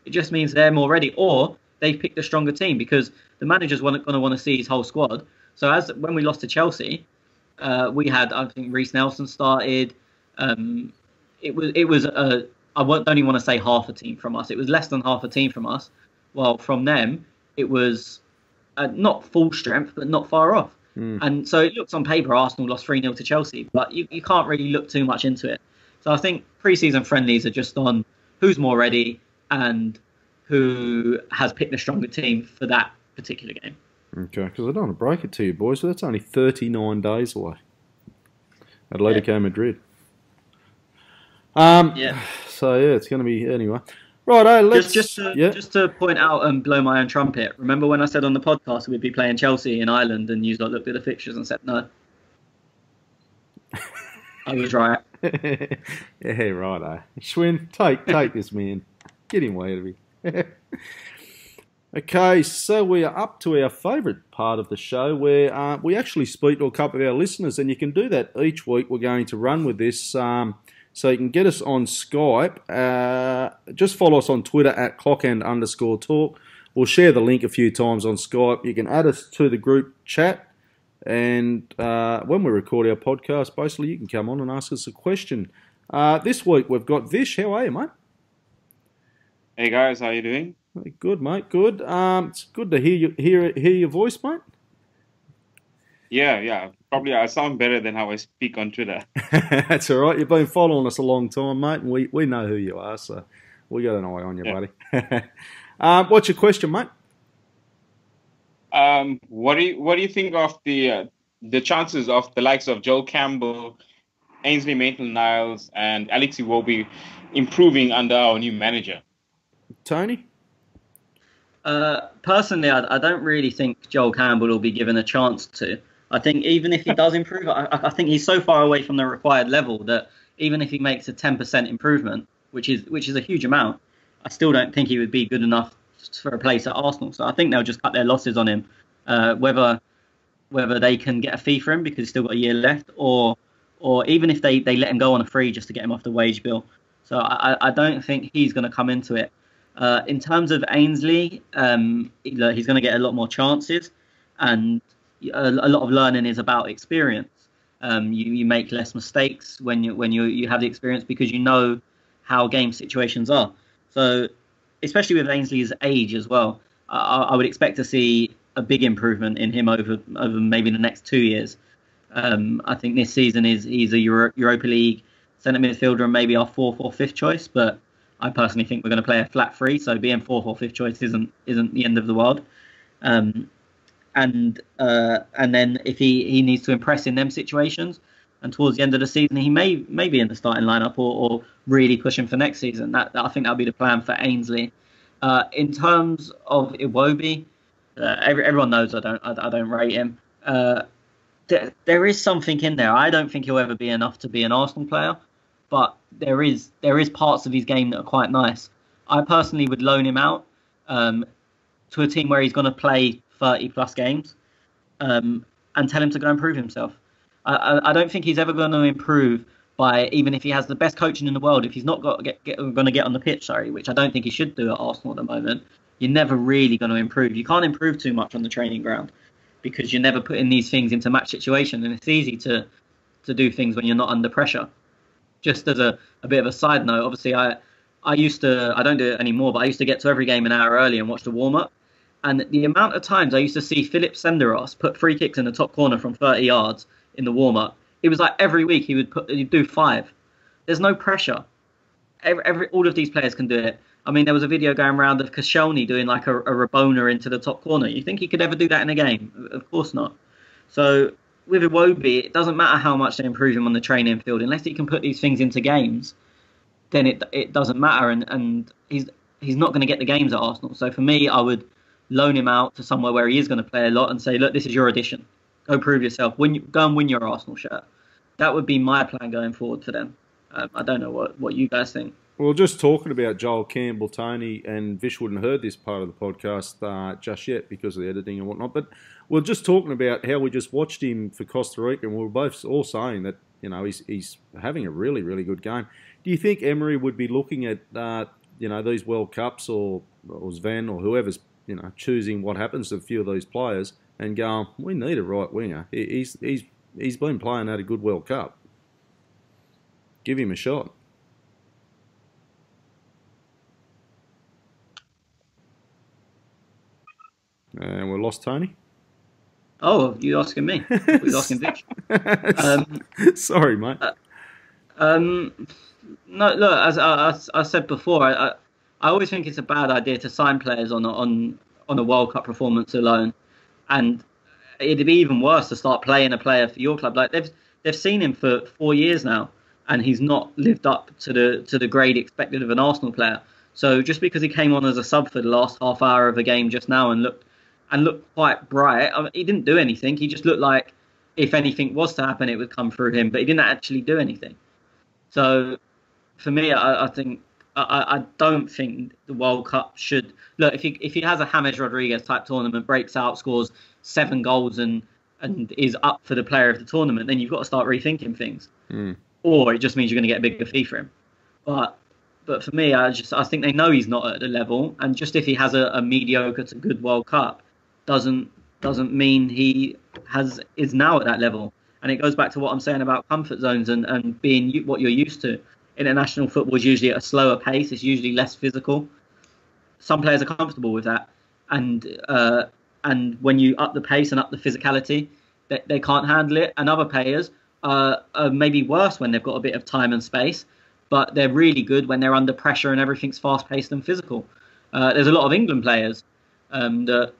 It just means they're more ready, or they've picked a stronger team, because the manager's going to want to see his whole squad. So when we lost to Chelsea, we had, I think, Reece Nelson started. It was I don't even want to say half a team from us. It was less than half a team from us. Well, from them, it was not full strength, but not far off. And so it looks on paper, Arsenal lost 3-0 to Chelsea, but you can't really look too much into it. So I think pre-season friendlies are just on who's more ready and who has picked a stronger team for that particular game. Okay, because I don't want to break it to you, boys, but that's only 39 days away. Atletico Madrid. So it's going to be anyway. Right, let's just to point out and blow my own trumpet. Remember when I said on the podcast we'd be playing Chelsea in Ireland, and you looked at the fixtures and said no? I was right. Yeah, right. Schwinn, take this man. Get him away to me. Okay, so we are up to our favourite part of the show where we actually speak to a couple of our listeners, and you can do that each week. We're going to run with this. So you can get us on Skype. Just follow us on Twitter at @clockend_talk. We'll share the link a few times on Skype. You can add us to the group chat. And when we record our podcast, basically you can come on and ask us a question. This week we've got Vish. How are you, mate? Hey guys, how you doing? Good, mate. Good. It's good to hear your voice, mate. Yeah. Probably I sound better than how I speak on Twitter. That's all right. You've been following us a long time, mate, and we know who you are, so we got an eye on you, buddy. What's your question, mate? What do you think of the chances of the likes of Joel Campbell, Ainsley Maitland-Niles, and Alex Iwobi improving under our new manager? Tony? Personally, I don't really think Joel Campbell will be given a chance to. I think even if he does improve, I think he's so far away from the required level that even if he makes a 10% improvement, which is a huge amount, I still don't think he would be good enough for a place at Arsenal. So I think they'll just cut their losses on him, whether they can get a fee for him because he's still got a year left, or even if they let him go on a free just to get him off the wage bill. So I don't think he's going to come into it. In terms of Ainsley, he's going to get a lot more chances, and a lot of learning is about experience. You make less mistakes when you have the experience because you know how game situations are. So, especially with Ainsley's age as well, I would expect to see a big improvement in him over maybe the next 2 years. I think this season he's a Europa League centre midfielder and maybe our fourth or fifth choice, but I personally think we're going to play a flat three, so being fourth or fifth choice isn't the end of the world. And then if he needs to impress in them situations, and towards the end of the season he may be in the starting lineup or really pushing for next season. That I think that'll be the plan for Ainsley. In terms of Iwobi, everyone knows I don't rate him. There is something in there. I don't think he'll ever be enough to be an Arsenal player, but there is parts of his game that are quite nice. I personally would loan him out to a team where he's going to play 30 plus games and tell him to go and prove himself. I don't think he's ever going to improve by, even if he has the best coaching in the world, if he's not going to get on the pitch, which I don't think he should do at Arsenal at the moment, you're never really going to improve. You can't improve too much on the training ground because you're never putting these things into match situation, and it's easy to do things when you're not under pressure. Just as a bit of a side note, obviously I don't do it anymore, but I used to get to every game an hour early and watch the warm-up. And the amount of times I used to see Philip Senderos put free kicks in the top corner from 30 yards in the warm-up, it was like every week he'd do 5. There's no pressure. All of these players can do it. I mean, there was a video going around of Koscielny doing like a Rabona into the top corner. You think he could ever do that in a game? Of course not. So with Iwobi, it doesn't matter how much they improve him on the training field. Unless he can put these things into games, then it doesn't matter. And he's not going to get the games at Arsenal. So for me, I would loan him out to somewhere where he is going to play a lot and say, look, this is your audition. Go prove yourself. Go and win your Arsenal shirt. That would be my plan going forward for them. I don't know what you guys think. Well, just talking about Joel Campbell, Tony, and Vish wouldn't have heard this part of the podcast just yet because of the editing and whatnot, but we're just talking about how we just watched him for Costa Rica, and we were both all saying that, he's having a really, really good game. Do you think Emery would be looking at, these World Cups or Sven or whoever's, choosing what happens to a few of these players and going, we need a right winger. He's been playing at a good World Cup. Give him a shot. And we lost Tony. Oh, you asking me? You're asking Vic. Sorry, mate. No, look, as I said before, I always think it's a bad idea to sign players on a World Cup performance alone, and it'd be even worse to start playing a player for your club. Like they've seen him for 4 years now, and he's not lived up to the grade expected of an Arsenal player. So just because he came on as a sub for the last half hour of a game just now and looked quite bright, I mean, he didn't do anything. He just looked like if anything was to happen, it would come through him, but he didn't actually do anything. So for me, I don't think the World Cup should look. If he has a James Rodriguez type tournament, breaks out, scores 7 goals and is up for the player of the tournament, then you've got to start rethinking things. Or it just means you're going to get a bigger fee for him. But for me, I think they know he's not at the level, and just if he has a mediocre to good World Cup, doesn't mean he is now at that level. And it goes back to what I'm saying about comfort zones and being what you're used to. International football is usually at a slower pace. It's usually less physical. Some players are comfortable with that, and when you up the pace and up the physicality, they can't handle it. And other players are maybe worse when they've got a bit of time and space, but they're really good when they're under pressure and everything's fast-paced and physical. There's a lot of England players that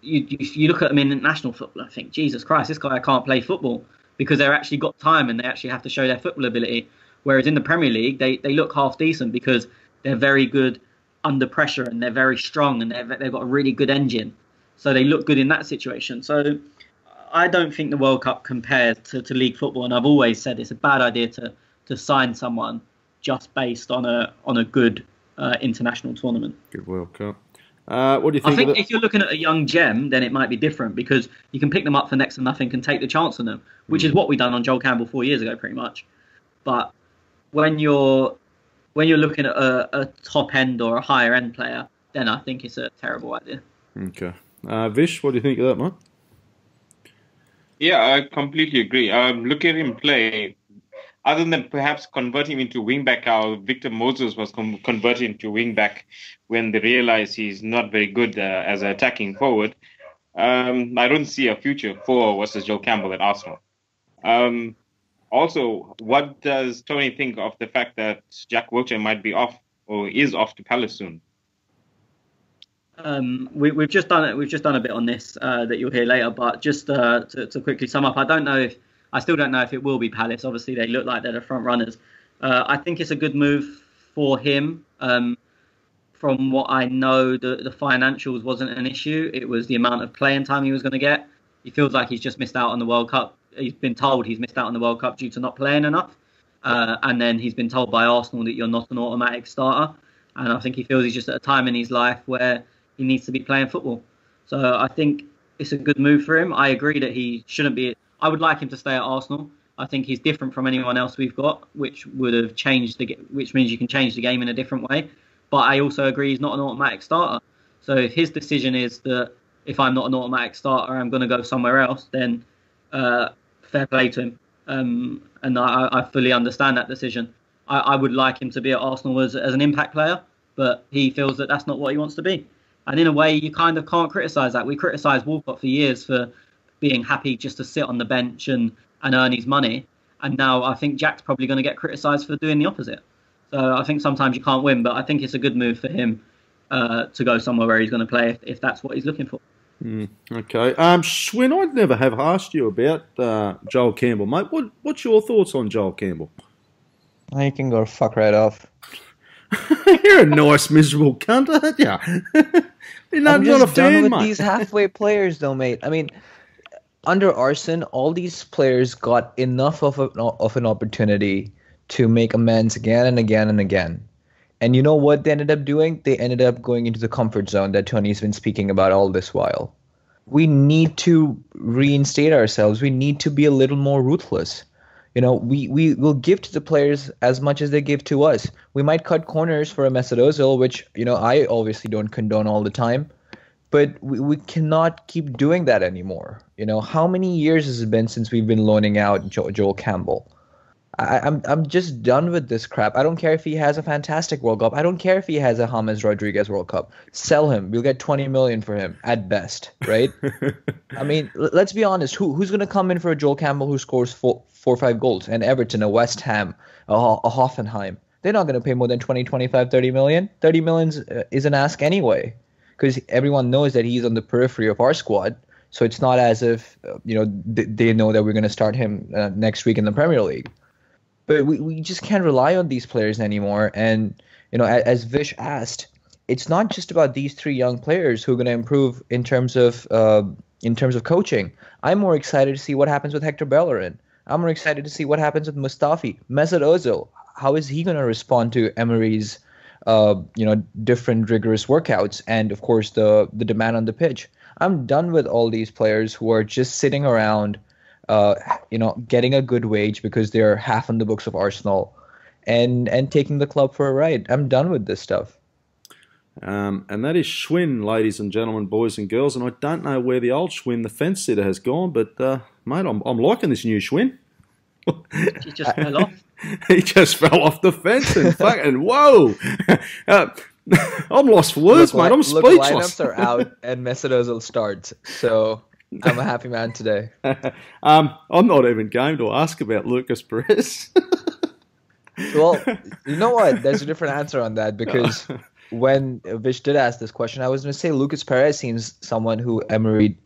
you look at them in international football and think, Jesus Christ, this guy can't play football, because they've actually got time and they actually have to show their football ability. Whereas in the Premier League, they look half decent because they're very good under pressure and they're very strong and they've got a really good engine. So they look good in that situation. So I don't think the World Cup compares to league football. And I've always said it's a bad idea to sign someone just based on a good international tournament. Good World Cup. What do you think? I think if you're looking at a young gem, then it might be different because you can pick them up for next to nothing and take the chance on them, which is what we done on Joel Campbell 4 years ago, pretty much. But when you're looking at a top end or a higher end player, then I think it's a terrible idea. Okay, Vish, what do you think of that, mate? Yeah, I completely agree. Look at him play. Other than perhaps converting him into wingback, how Victor Moses was converted into wingback when they realized he's not very good as an attacking forward, I don't see a future for versus Joel Campbell at Arsenal. Also, what does Tony think of the fact that Jack Wilshere might be off or is off to Palace soon? We've just done it. We've just done a bit on this that you'll hear later. But just to quickly sum up, I still don't know if it will be Palace. Obviously, they look like they're the front runners. I think it's a good move for him. From what I know, the financials wasn't an issue. It was the amount of playing time he was going to get. He feels like he's just missed out on the World Cup. He's been told he's missed out on the World Cup due to not playing enough. And then he's been told by Arsenal that you're not an automatic starter. And I think he feels he's just at a time in his life where he needs to be playing football. So I think it's a good move for him. I agree that he shouldn't be. I would like him to stay at Arsenal. I think he's different from anyone else we've got, which means you can change the game in a different way. But I also agree he's not an automatic starter. So if his decision is that if I'm not an automatic starter, I'm going to go somewhere else, then fair play to him. And I fully understand that decision. I would like him to be at Arsenal as an impact player, but he feels that that's not what he wants to be. And in a way, you kind of can't criticise that. We criticised Walcott for years for being happy just to sit on the bench and earn his money. And now I think Jack's probably going to get criticised for doing the opposite. So I think sometimes you can't win, but I think it's a good move for him to go somewhere where he's going to play if that's what he's looking for. Okay. Swin, I'd never have asked you about Joel Campbell, mate. What's your thoughts on Joel Campbell? You can go fuck right off. You're a nice, miserable cunt, aren't you? You're I'm just not a fan, done with mate. these halfway players, though, mate. I mean, under Arsene, all these players got enough of an opportunity to make amends again and again and again. And you know what they ended up doing? They ended up going into the comfort zone that Tony's been speaking about all this while. We need to reinstate ourselves. We need to be a little more ruthless. You know, we will give to the players as much as they give to us. We might cut corners for a Mesut Ozil, which, you know, I obviously don't condone all the time. But we cannot keep doing that anymore. You know, how many years has it been since we've been loaning out Joel Campbell? I'm just done with this crap. I don't care if he has a fantastic World Cup. I don't care if he has a James Rodriguez World Cup. Sell him. We'll get 20 million for him at best, right? I mean, let's be honest. Who's going to come in for a Joel Campbell who scores four or 5 goals? An Everton, a West Ham, a Hoffenheim. They're not going to pay more than 20, 25, 30 million. 30 million is an ask anyway, because everyone knows that he's on the periphery of our squad. So it's not as if they know that we're going to start him next week in the Premier League. But we just can't rely on these players anymore. And, you know, as Vish asked, it's not just about these 3 young players who are going to improve in terms of coaching. I'm more excited to see what happens with Hector Bellerin. I'm more excited to see what happens with Mustafi. Mesut Ozil, how is he going to respond to Emery's, different rigorous workouts and, of course, the demand on the pitch? I'm done with all these players who are just sitting around, getting a good wage because they're half on the books of Arsenal and taking the club for a ride. I'm done with this stuff. And that is Schwinn, ladies and gentlemen, boys and girls. And I don't know where the old Schwinn, the fence sitter, has gone, but, mate, I'm liking this new Schwinn. He just fell off. He just fell off the fence and fucking, whoa! I'm lost for words, mate. I'm speechless. Lineups are out and Mesut Ozil starts, so I'm a happy man today. I'm not even going to ask about Lucas Perez. Well, you know what? There's a different answer on that, because when Vish did ask this question, I was going to say Lucas Perez seems someone who Emery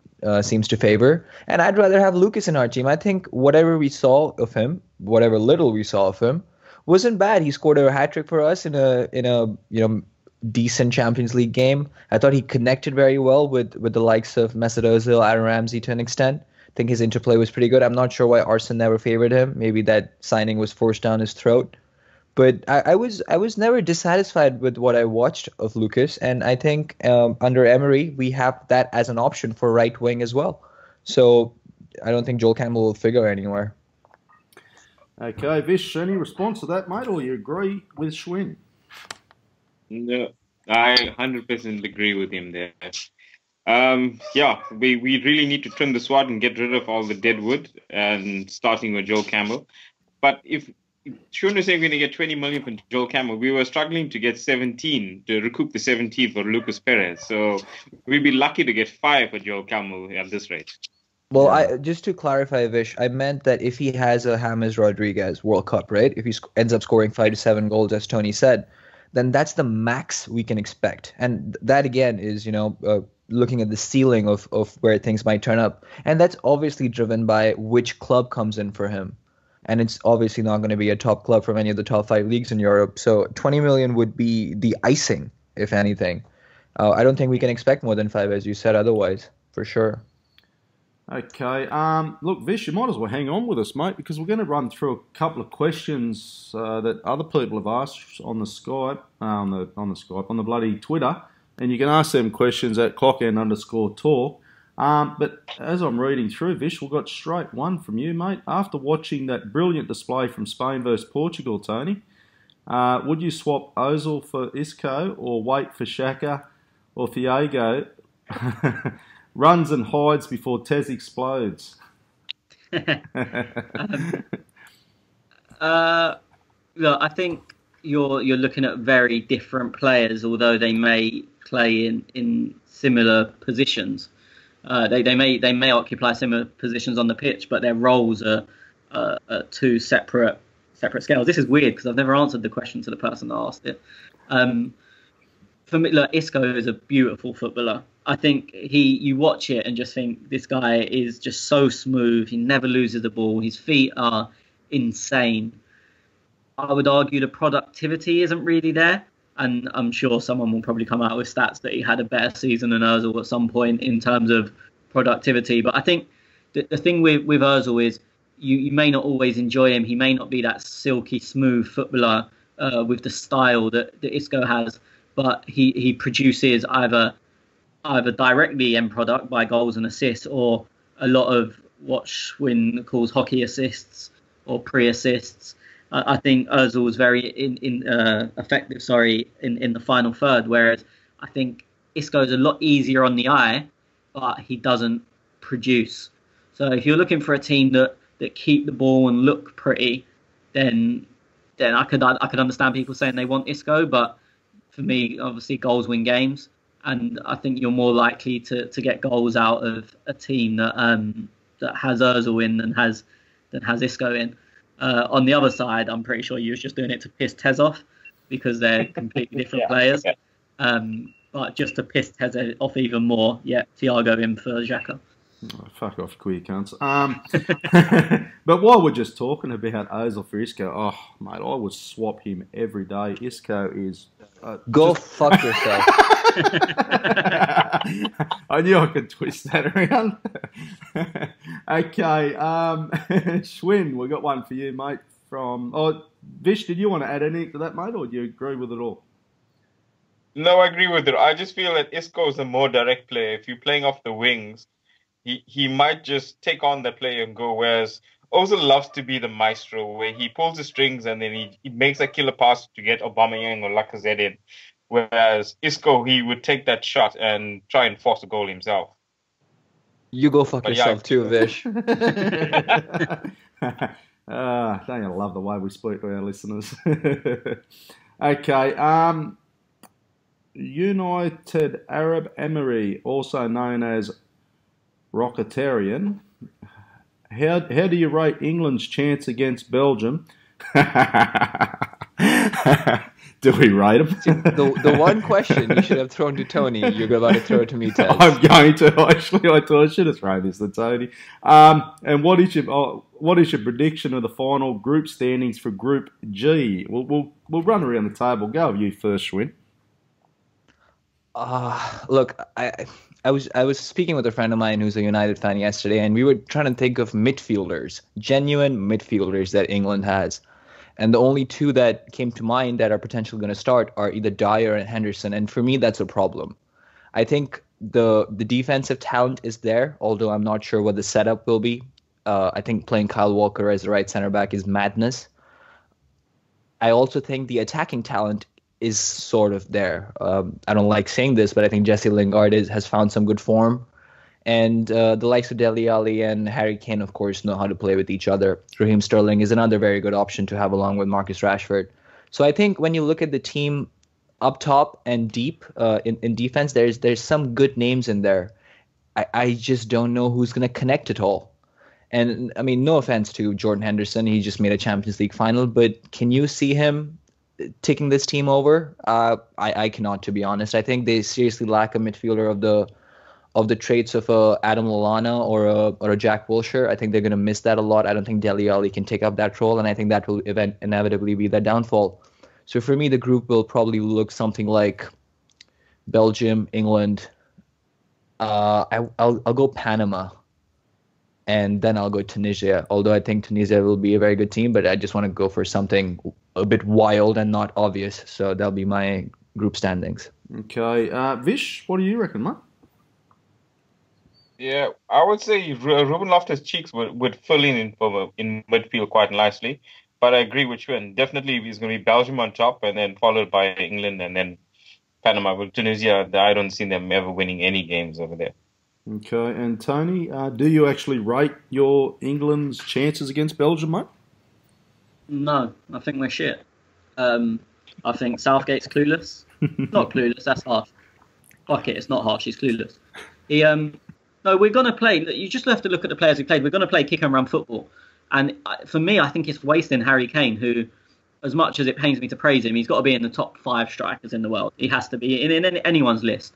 seems to favor, and I'd rather have Lucas in our team. I think whatever we saw of him, whatever little we saw of him, wasn't bad. He scored a hat trick for us in a decent Champions League game. I thought he connected very well with the likes of Mesut Ozil, Aaron Ramsey to an extent. I think his interplay was pretty good. I'm not sure why Arsene never favored him. Maybe that signing was forced down his throat. But I was never dissatisfied with what I watched of Lucas, and I think under Emery we have that as an option for right wing as well. So I don't think Joel Campbell will figure anywhere. Okay, Vish, any response to that, mate, or you agree with Schwinn? No, I 100% agree with him there. We really need to trim the sword and get rid of all the dead wood, and starting with Joel Campbell. But if Sean was saying we're going to get 20 million for Joel Campbell, we were struggling to get 17 to recoup the 17 for Lucas Perez. So we'd be lucky to get 5 for Joel Campbell at this rate. Well, just to clarify, Vish, I meant that if he has a James Rodriguez World Cup, right? If he ends up scoring 5 to 7 goals, as Tony said, then that's the max we can expect. And that, again, is, looking at the ceiling of where things might turn up. And that's obviously driven by which club comes in for him. And it's obviously not going to be a top club from any of the top 5 leagues in Europe. So 20 million would be the icing, if anything. I don't think we can expect more than 5, as you said, otherwise, for sure. Okay. Look, Vish, you might as well hang on with us, mate, because we're going to run through a couple of questions that other people have asked on the Skype, on the bloody Twitter, and you can ask them questions at @clockend_talk. But as I'm reading through, Vish, we've got straight one from you, mate. After watching that brilliant display from Spain versus Portugal, Tony, would you swap Ozil for Isco or wait for Xhaka or Thiago? Runs and hides before Tez explodes. Look, I think you're looking at very different players, although they may play in similar positions. They may occupy similar positions on the pitch, but their roles are two separate scales. This is weird because I've never answered the question to the person that asked it. For me, look, Isco is a beautiful footballer. I think you watch it and just think this guy is just so smooth. He never loses the ball. His feet are insane. I would argue the productivity isn't really there. And I'm sure someone will probably come out with stats that he had a better season than Ozil at some point in terms of productivity. But I think the thing with Ozil is you may not always enjoy him. He may not be that silky smooth footballer with the style that Isco has. But he produces either directly end product by goals and assists, or a lot of what Schwinn calls hockey assists or pre-assists. I think Ozil was very effective. In the final third, whereas I think Isco is a lot easier on the eye, but he doesn't produce. So if you're looking for a team that keep the ball and look pretty, then I could understand people saying they want Isco, but for me, obviously, goals win games, and I think you're more likely to get goals out of a team that has Ozil in than has Isco in. On the other side, I'm pretty sure you was just doing it to piss Tez off because they're completely different players. But just to piss Tez off even more, Thiago in for Xhaka. Oh, fuck off, queer cunts. But while we're just talking about Ozil for Isco, oh, mate, I would swap him every day. Isco is... Go fuck yourself. I knew I could twist that around. Okay, Schwinn, we got one for you, mate. Vish, did you want to add anything to that, mate, or do you agree with it all? No, I agree with it. I just feel that Isco is a more direct player. If you're playing off the wings, he might just take on the play and go, whereas Ozil loves to be the maestro, where he pulls the strings and then he makes a killer pass to get Aubameyang or Lacazette in. Whereas Isco, he would take that shot and try and force a goal himself. You go fuck yourself too, Vish. Don't you love the way we speak to our listeners? Okay. United Arab Emiri, also known as Rocketarian. How do you rate England's chance against Belgium? Do we rate them? The one question you should have thrown to Tony, you're about to throw it to me, Ted. I'm going to. Actually, I thought I should have thrown this to Tony. And what is your prediction of the final group standings for Group G? We'll run around the table. Go with you first, Schwinn. Look, I was speaking with a friend of mine who's a United fan yesterday, and we were trying to think of midfielders, genuine midfielders that England has. And the only two that came to mind that are potentially going to start are either Dyer and Henderson. And for me, that's a problem. I think the defensive talent is there, although I'm not sure what the setup will be. I think playing Kyle Walker as the right center back is madness. I also think the attacking talent is sort of there. I don't like saying this, but I think Jesse Lingard has found some good form. And the likes of Dele Alli and Harry Kane, of course, know how to play with each other. Raheem Sterling is another very good option to have along with Marcus Rashford. So I think when you look at the team up top and deep in defense, there's some good names in there. I just don't know who's going to connect at all. And, I mean, no offense to Jordan Henderson. He just made a Champions League final. But can you see him taking this team over? I cannot, to be honest. I think they seriously lack a midfielder of the traits of Adam Lallana or a Jack Wilshere. I think they're going to miss that a lot. I don't think Dele Alli can take up that role, and I think that will inevitably be their downfall. So for me, the group will probably look something like Belgium, England. I'll go Panama, and then I'll go Tunisia. Although I think Tunisia will be a very good team, but I just want to go for something a bit wild and not obvious. So that'll be my group standings. Okay. Vish, what do you reckon, mate? Yeah, I would say Ruben Loftus-Cheek would fill in midfield quite nicely. But I agree with you, and definitely he's going to be Belgium on top, and then followed by England, and then Panama. With Tunisia, I don't see them ever winning any games over there. Okay, and Tony, do you actually rate your England's chances against Belgium, mate? No, I think we're shit. I think Southgate's clueless. Not clueless, that's harsh. Fuck it, it's not harsh, he's clueless. No, we're going to play. You just have to look at the players who played. We're going to play kick and run football. And for me, I think it's wasting Harry Kane, who, as much as it pains me to praise him, he's got to be in the top 5 strikers in the world. He has to be in anyone's list.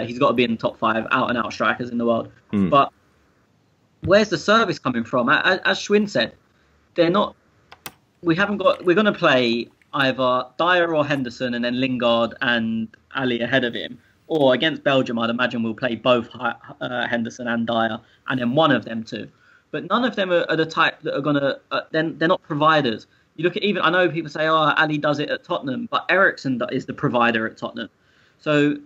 He's got to be in the top 5 out-and-out strikers in the world. But where's the service coming from? As Schwinn said, they're not. We're going to play either Dyer or Henderson, and then Lingard and Ali ahead of him. Or against Belgium, I'd imagine we'll play both Henderson and Dyer, and then one of them two. But none of them are the type that are going to... they're not providers. You look at even... I know people say, Ali does it at Tottenham, but Eriksen is the provider at Tottenham. So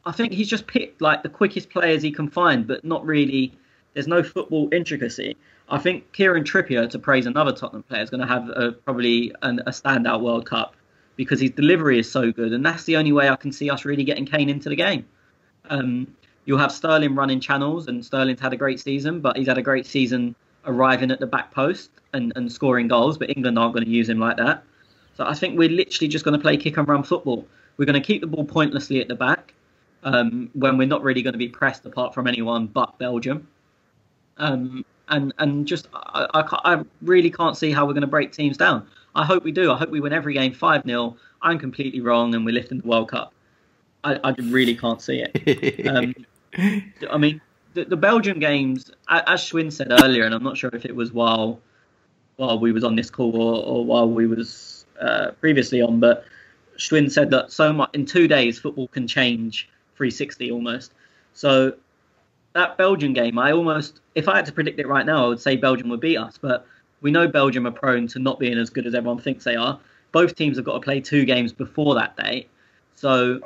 I think he's just picked like the quickest players he can find, but not really... There's no football intricacy. I think Kieran Trippier, to praise another Tottenham player, is going to have probably a standout World Cup, because his delivery is so good, and that's the only way I can see us really getting Kane into the game. You'll have Sterling running channels, and Sterling's had a great season, but he's had a great season arriving at the back post and scoring goals, but England aren't going to use him like that. So I think we're literally just going to play kick and run football. We're going to keep the ball pointlessly at the back when we're not really going to be pressed apart from anyone but Belgium. And just I really can't see how we're going to break teams down. I hope we do. I hope we win every game 5-0. I'm completely wrong, and we're lifting the World Cup. I really can't see it. I mean, the Belgium games, as Schwinn said earlier, and I'm not sure if it was while we was on this call or while we was previously on, but Schwinn said that so much in 2 days football can change 360 almost. So that Belgium game, if I had to predict it right now, I would say Belgium would beat us, but we know Belgium are prone to not being as good as everyone thinks they are. Both teams have got to play 2 games before that date. So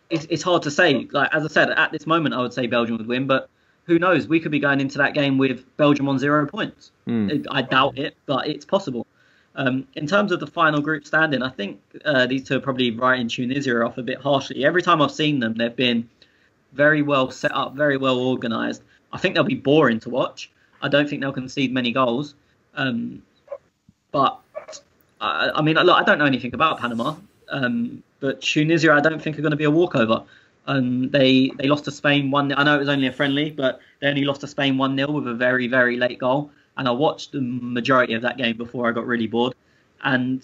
it's hard to say. Like, as I said, at this moment, I would say Belgium would win, but who knows? We could be going into that game with Belgium on 0 points. I doubt it, but it's possible. In terms of the final group standing, I think these two are probably writing Tunisia off a bit harshly. Every time I've seen them, they've been very well set up, very well organised. I think they'll be boring to watch. I don't think they'll concede many goals. But I mean, look, I don't know anything about Panama, but Tunisia, I don't think are going to be a walkover. They lost to Spain 1-0. I know it was only a friendly, but they only lost to Spain 1-0 with a very, very late goal. And I watched the majority of that game before I got really bored. And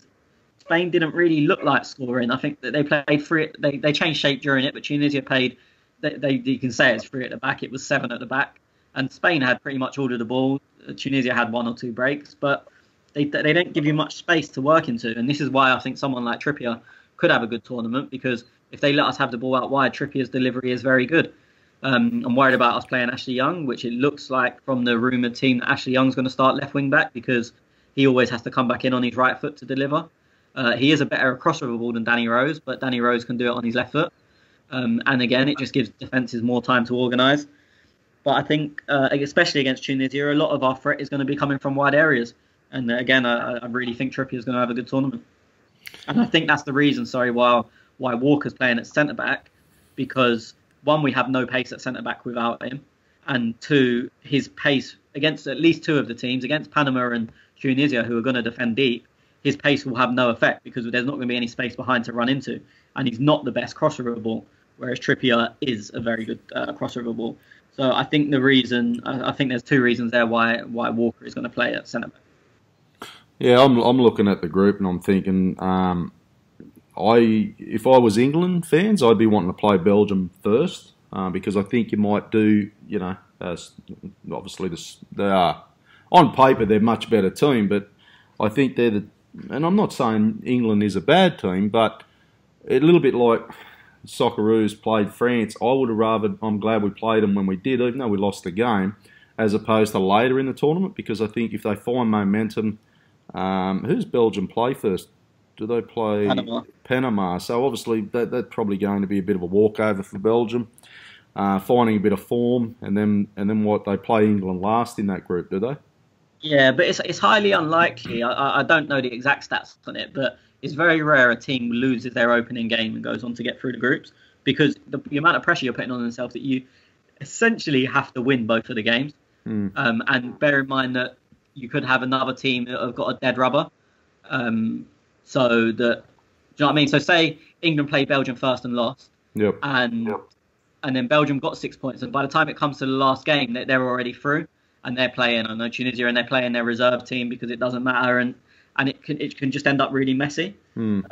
Spain didn't really look like scoring. I think that they played free. They changed shape during it, but Tunisia played. You can say it's free at the back. It was 7 at the back, and Spain had pretty much all of the ball. Tunisia had 1 or 2 breaks, but they don't give you much space to work into. And this is why I think someone like Trippier could have a good tournament, because if they let us have the ball out wide, Trippier's delivery is very good. I'm worried about us playing Ashley Young, which it looks like from the rumoured team that Ashley Young's going to start left wing back because he always has to come back in on his right foot to deliver. He is a better crossover ball than Danny Rose, but Danny Rose can do it on his left foot. And again, it just gives defences more time to organise. But I think, especially against Tunisia, a lot of our threat is going to be coming from wide areas. And again, I really think Trippier is going to have a good tournament. And I think that's the reason, why Walker's playing at centre-back, because, one, we have no pace at centre-back without him, and two, his pace against at least two of the teams, against Panama and Tunisia, who are going to defend deep, his pace will have no effect because there's not going to be any space behind to run into. And he's not the best crossover ball, whereas Trippier is a very good crossover ball. So I think I think there's two reasons there why Walker is going to play at centre-back. Yeah, I'm looking at the group and I'm thinking, if I was England fans, I'd be wanting to play Belgium first because I think you might do, obviously they are on paper they're a much better team, but I think and I'm not saying England is a bad team, but a little bit like Socceroos played France, I'm glad we played them when we did, even though we lost the game, as opposed to later in the tournament, because I think if they find momentum, who's Belgium play first? Do they play Panama? So obviously that's probably going to be a bit of a walkover for Belgium, finding a bit of form, and then what, they play England last in that group, do they? Yeah, but it's highly unlikely. I don't know the exact stats on it, but it's very rare a team loses their opening game and goes on to get through the groups, because the amount of pressure you're putting on yourself that you essentially have to win both of the games. And bear in mind that you could have another team that have got a dead rubber. So that, do you know what I mean? So say England played Belgium first and lost, and then Belgium got 6 points, and by the time it comes to the last game, they're already through, and they're playing, I know, Tunisia, and they're playing their reserve team because it doesn't matter, and it can just end up really messy. So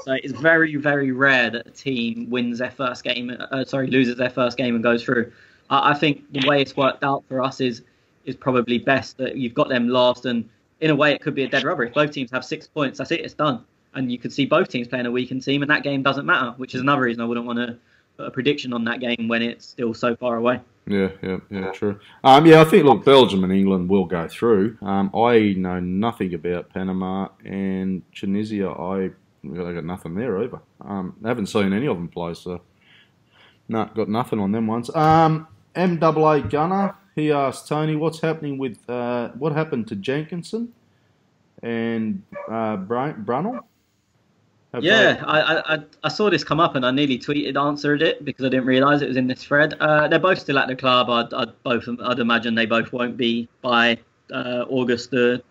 it's very, very rare that a team loses their first game and goes through. I think the way it's worked out for us is probably best, that you've got them last, and in a way it could be a dead rubber. If both teams have 6 points, that's it, it's done. And you could see both teams playing a weakened team, and that game doesn't matter, which is another reason I wouldn't want to put a prediction on that game when it's still so far away. Yeah, true. I think, look, Belgium and England will go through. I know nothing about Panama and Tunisia. I got nothing there either. I haven't seen any of them play, so got nothing on them ones. MAA Gunner, he asked Tony, what's happening with what happened to Jenkinson and Brunel? I saw this come up and I nearly answered it because I didn't realise it was in this thread. They're both still at the club. I'd imagine they both won't be by August the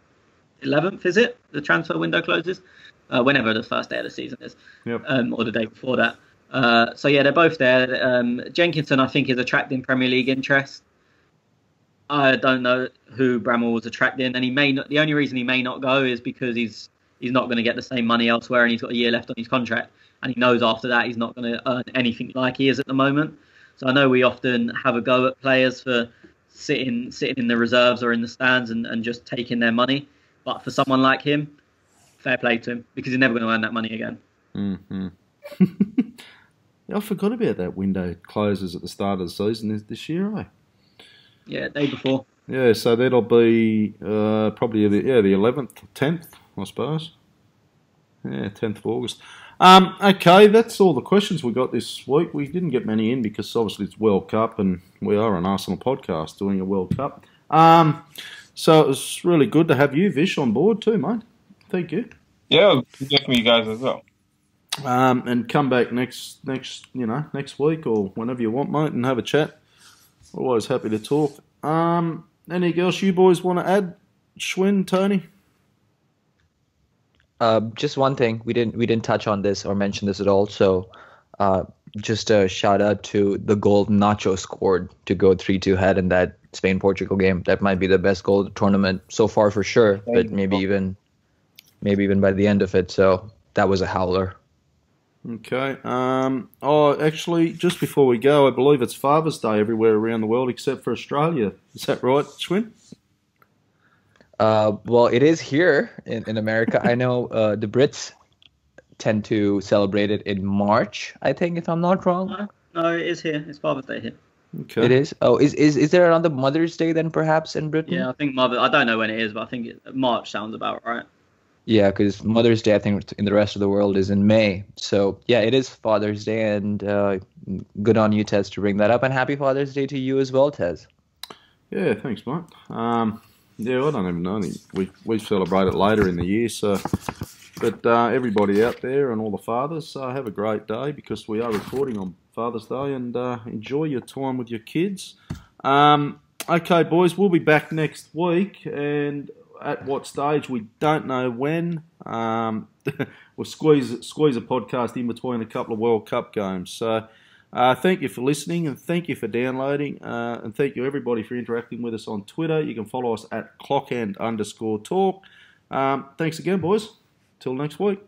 11th, is it? The transfer window closes? Whenever the first day of the season is, or the day before that. They're both there. Jenkinson, I think, is attracting Premier League interest. I don't know who Bramall was attracting, and he may not. The only reason he may not go is because he's not going to get the same money elsewhere, and he's got a year left on his contract, and he knows after that he's not going to earn anything like he is at the moment. So I know we often have a go at players for sitting in the reserves or in the stands and just taking their money, but for someone like him, fair play to him, because he's never going to earn that money again. Mm-hmm. I forgot about that window. It closes at the start of the season this year, eh? Yeah, day before. Yeah, so that'll be probably the 11th, 10th, I suppose. Yeah, 10th of August. Okay, that's all the questions we got this week. We didn't get many in because obviously it's World Cup and we are an Arsenal podcast doing a World Cup. So it was really good to have you, Vish, on board too, mate. Thank you. Yeah, good for you guys as well. And come back next week or whenever you want, mate, and have a chat. Always happy to talk. Anything else you boys want to add? Schwinn, Tony? Just one thing. We didn't touch on this or mention this at all. So just a shout out to the goal Nacho scored to go 3-2 ahead in that Spain-Portugal game. That might be the best goal of the tournament so far for sure, but maybe even by the end of it. So that was a howler. Okay. Actually, just before we go, I believe it's Father's Day everywhere around the world except for Australia. Is that right, Schwinn? Well, it is here in America. I know the Brits tend to celebrate it in March, I think, if I'm not wrong. No, it is here. It's Father's Day here. Okay. It is. Oh, is there another Mother's Day then, perhaps in Britain? Yeah, I think I don't know when it is, but I think March sounds about right. Yeah, because Mother's Day, I think, in the rest of the world is in May. So yeah, it is Father's Day, and good on you, Tez, to bring that up. And happy Father's Day to you as well, Tez. Yeah, thanks, mate. Yeah, I don't even know. We celebrate it later in the year, so. But everybody out there and all the fathers, have a great day, because we are recording on Father's Day, and enjoy your time with your kids. Okay, boys, we'll be back next week, and at what stage we don't know when. We'll squeeze a podcast in between a couple of World Cup games. So thank you for listening, and thank you for downloading, and thank you everybody for interacting with us on Twitter. You can follow us at clockhand_talk. Thanks again, boys. Till next week.